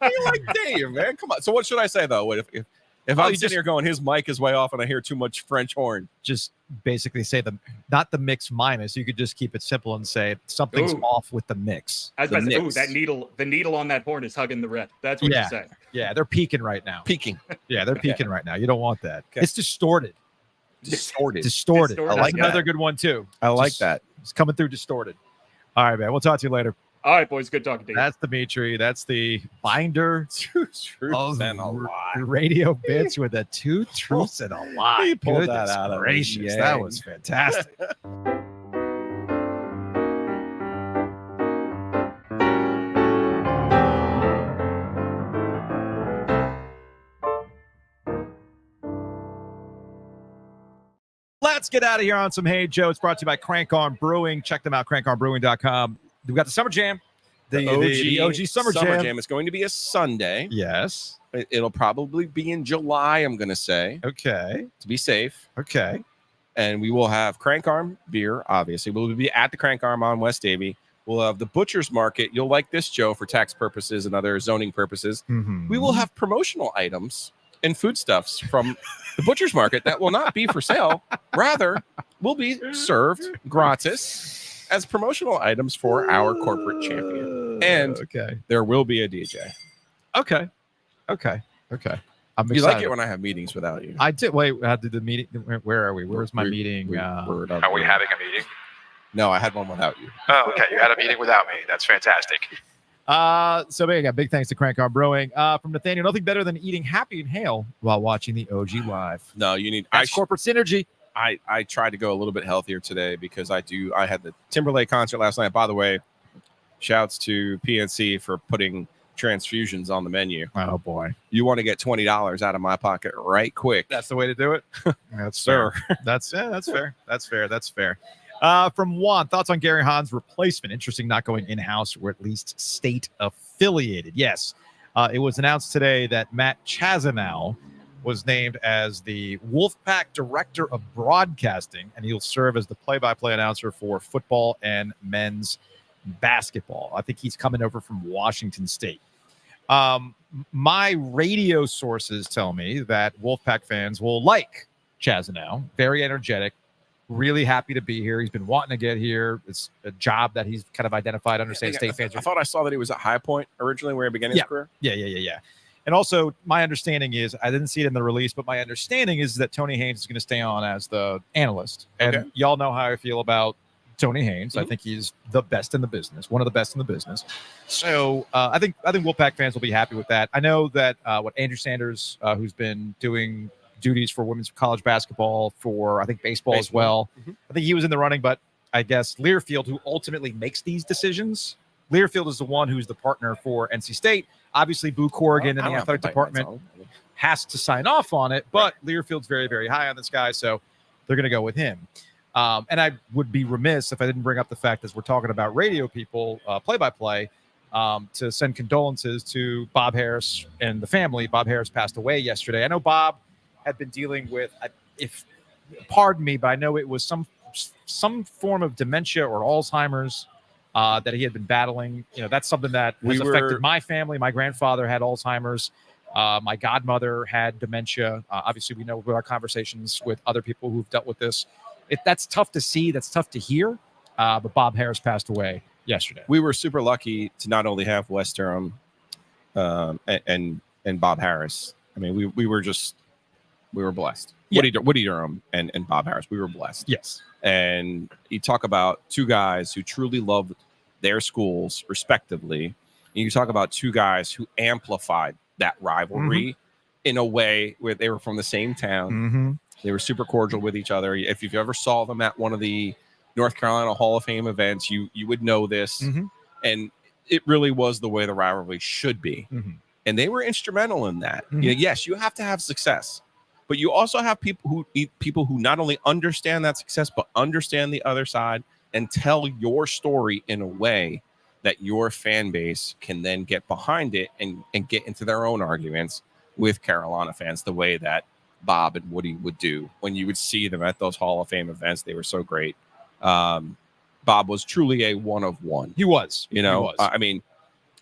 You're like, Dave, man. Come on. So what should I say, though? If I'm sitting here going, his mic is way off and I hear too much French horn. Just basically say not the mix minus. You could just keep it simple and say something's off with the mix. I was about to say, the needle on that horn is hugging the red. That's what you're saying. Yeah, they're peaking right now. Yeah, they're peaking right now. You don't want that. Okay. It's distorted. Distorted. I like another good one too. I like that. It's coming through distorted. All right, man. We'll talk to you later. All right, boys. Good talking to you. That's Demetri. That's the binder of radio bits with the two truths and a lie. He pulled that out of gracious. That was fantastic. Let's get out of here on some Hey Joe. It's brought to you by Crank On Brewing. Check them out, crankonbrewing.com. We've got the Summer Jam. The OG Summer Jam. It's going to be a Sunday. Yes. It'll probably be in July, I'm going to say. Okay. To be safe. Okay. And we will have Crank Arm beer, obviously. We'll be at the Crank Arm on West Davie. We'll have the Butcher's Market. You'll like this, Joe, for tax purposes and other zoning purposes. Mm-hmm. We will have promotional items and foodstuffs from the Butcher's Market that will not be for sale. Rather, will be served gratis as promotional items for our corporate champion. And there will be a DJ. Okay. I'm excited. You like it when I have meetings without you. I did. Wait, how did the meeting? Where are we? Where's my meeting? Are we having a meeting? No, I had one without you. Oh, okay. You had a meeting without me. That's fantastic. So there you go. Big thanks to Crank On Brewing. From Nathaniel, nothing better than eating Happy and Hail while watching the OG live. No, you need corporate synergy. I tried to go a little bit healthier today because I had the Timberlake concert last night. By the way, shouts to PNC for putting transfusions on the menu. Oh boy. You want to get $20 out of my pocket right quick. That's the way to do it. That's Sir. fair. That's fair. That's fair. From Juan, thoughts on Gary Hahn's replacement? Interesting, not going in-house or at least state affiliated. Yes. It was announced today that Matt Chazanow was named as the Wolfpack Director of Broadcasting, and he'll serve as the play-by-play announcer for football and men's basketball. I think he's coming over from Washington State. My radio sources tell me that Wolfpack fans will like Chazanow. Very energetic, really happy to be here. He's been wanting to get here. It's a job that he's kind of identified. Understand state fans. I thought I saw that he was at High Point originally where he began his career. Yeah. And also, my understanding is, I didn't see it in the release, but my understanding is that Tony Haynes is going to stay on as the analyst. And y'all know how I feel about Tony Haynes. I think he's the best in the business, one of the best in the business. So I think Wolfpack fans will be happy with that. I know that Andrew Sanders, who's been doing duties for women's college basketball, for I think baseball as well. I think he was in the running, but I guess Learfield, who ultimately makes these decisions, Learfield is the one who's the partner for NC State. Obviously, Boo Corrigan and the athletic department has to sign off on it, but Learfield's very, very high on this guy, so they're going to go with him. And I would be remiss if I didn't bring up the fact, as we're talking about radio people, play-by-play, to send condolences to Bob Harris and the family. Bob Harris passed away yesterday. I know Bob had been dealing with, pardon me, but I know it was some form of dementia or Alzheimer's that he had been battling. That's something that has affected my family. My grandfather had Alzheimer's. My godmother had dementia. Obviously, we know with our conversations with other people who've dealt with this. That's tough to see. That's tough to hear. But Bob Harris passed away yesterday. We were super lucky to not only have Wes Durham and Bob Harris. I mean, we were blessed. Yeah. Woody Durham and Bob Harris. We were blessed. Yes. And you talk about two guys who truly loved their schools respectively. And you talk about two guys who amplified that rivalry in a way where they were from the same town. They were super cordial with each other. If you ever saw them at one of the North Carolina Hall of Fame events, you would know this. And it really was the way the rivalry should be. And they were instrumental in that. Yes, you have to have success, but you also have people who not only understand that success, but understand the other side and tell your story in a way that your fan base can then get behind it and get into their own arguments with Carolina fans, the way that Bob and Woody would do when you would see them at those Hall of Fame events. They were so great. Bob was truly a one of one. He was. I mean,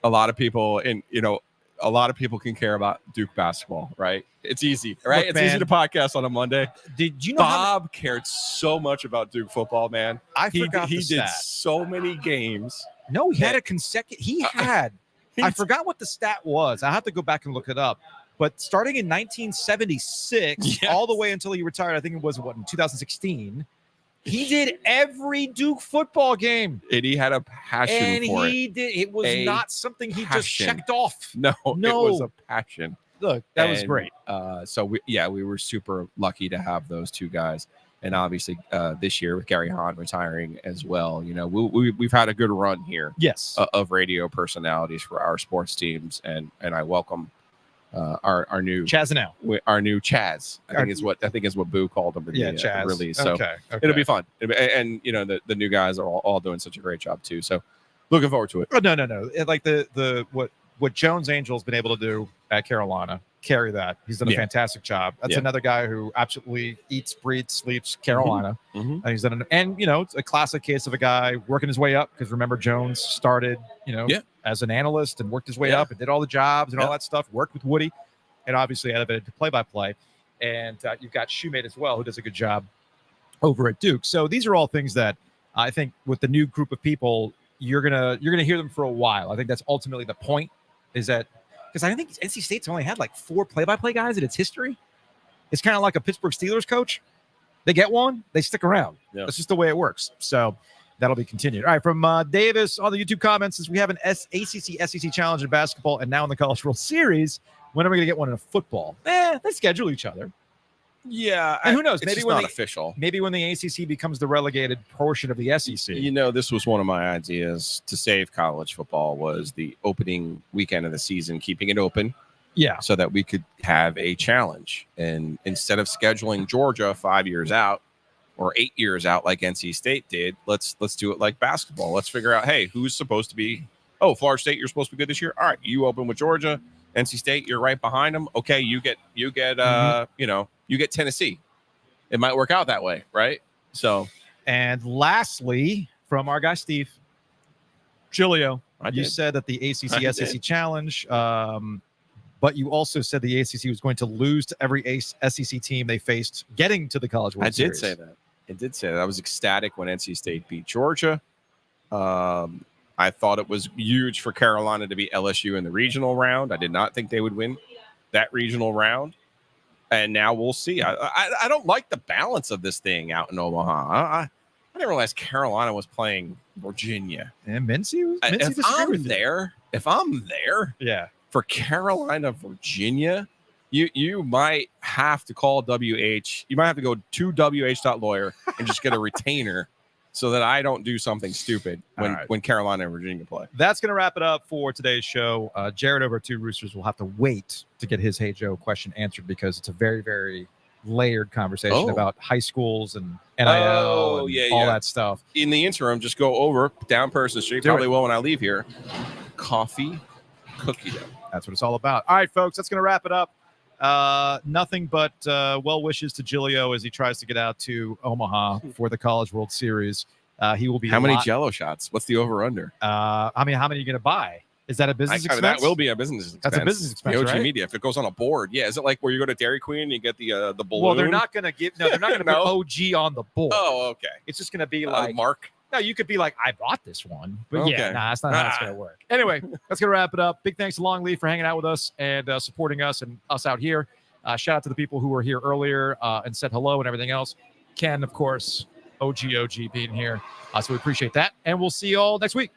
a lot of people can care about Duke basketball, right? It's easy, right? Look, easy to podcast on a Monday. Did you know Bob cared so much about Duke football, man? He did so many games. No, he had a consecutive. I forgot what the stat was. I have to go back and look it up. But starting in 1976, all the way until he retired, I think it was in 2016. He did every Duke football game. And he had a passion for it. It was not something he just checked off. No, it was a passion. Look, that was great. So we were super lucky to have those two guys. And obviously this year with Gary Hahn retiring as well, we've had a good run here. Yes. Of radio personalities for our sports teams. And I welcome our new Chazanow, our new Chaz. I think is what Boo called him in the release. So it'll be fun. And the new guys are all doing such a great job too. So looking forward to it. Oh, no. Like what Jones Angel's been able to do at Carolina, carry that. He's done a fantastic job. That's another guy who absolutely eats, breathes, sleeps Carolina. And he's done it's a classic case of a guy working his way up, because remember Jones started, as an analyst and worked his way up and did all the jobs and all that stuff, worked with Woody, and obviously elevated to play-by-play. And you've got Shoemate as well, who does a good job over at Duke. So these are all things that I think with the new group of people, you're gonna hear them for a while. I think that's ultimately the point, is that because I think NC State's only had like 4 play-by-play guys in its history. It's kind of like a Pittsburgh Steelers coach. They get one, they stick around. That's just the way it works. So that'll be continued. All right, from Davis on the YouTube comments, since we have an ACC SEC challenge in basketball and now in the College World Series, when are we going to get one in football? They schedule each other. Yeah, and who knows? It's maybe when not official. Maybe when the ACC becomes the relegated portion of the SEC. This was one of my ideas to save college football was the opening weekend of the season, keeping it open. Yeah, so that we could have a challenge, and instead of scheduling Georgia 5 years out or 8 years out like NC State did, let's do it like basketball. Let's figure out, hey, who's supposed to be? Oh, Florida State, you're supposed to be good this year. All right, you open with Georgia. NC State, you're right behind them. Okay, you get you get Tennessee. It might work out that way, right? So, and lastly, from our guy Steve Giglio, you said that the ACC SEC challenge, but you also said the ACC was going to lose to every SEC team they faced getting to the College World Series. I did say that. I was ecstatic when NC State beat Georgia. I thought it was huge for Carolina to beat LSU in the regional round. I did not think they would win that regional round. And now we'll see. I don't like the balance of this thing out in Omaha. I didn't realize Carolina was playing Virginia. And Mincy if I'm there, yeah, for Carolina, Virginia, you might have to call WH. You might have to go to WH.lawyer and just get a retainer so that I don't do something stupid when Carolina and Virginia play. That's going to wrap it up for today's show. Jared over at Two Roosters will have to wait to get his Hey Joe question answered because it's a very, very layered conversation about high schools and NIL and all that stuff. In the interim, just go over down Person Street. Probably will when I leave here. Coffee, cookie dough. That's what it's all about. All right, folks, that's going to wrap it up. Nothing but well wishes to Giglio as he tries to get out to Omaha for the College World Series. He will be. How many Jello shots? What's the over under? How many are you going to buy? Is that a business expense? That will be a business expense. That's a business expense. The OG right? Media. If it goes on a board, is it like where you go to Dairy Queen and you get the balloon? Well, they're not going to give. No, they're not going to put OG on the board. Oh, okay. It's just going to be like Mark. No, you could be like, I bought this one. But okay. that's not how it's going to work. Anyway, that's going to wrap it up. Big thanks to Longleaf for hanging out with us and supporting us and us out here. Shout out to the people who were here earlier and said hello and everything else. Ken, of course, OG being here. So we appreciate that. And we'll see you all next week.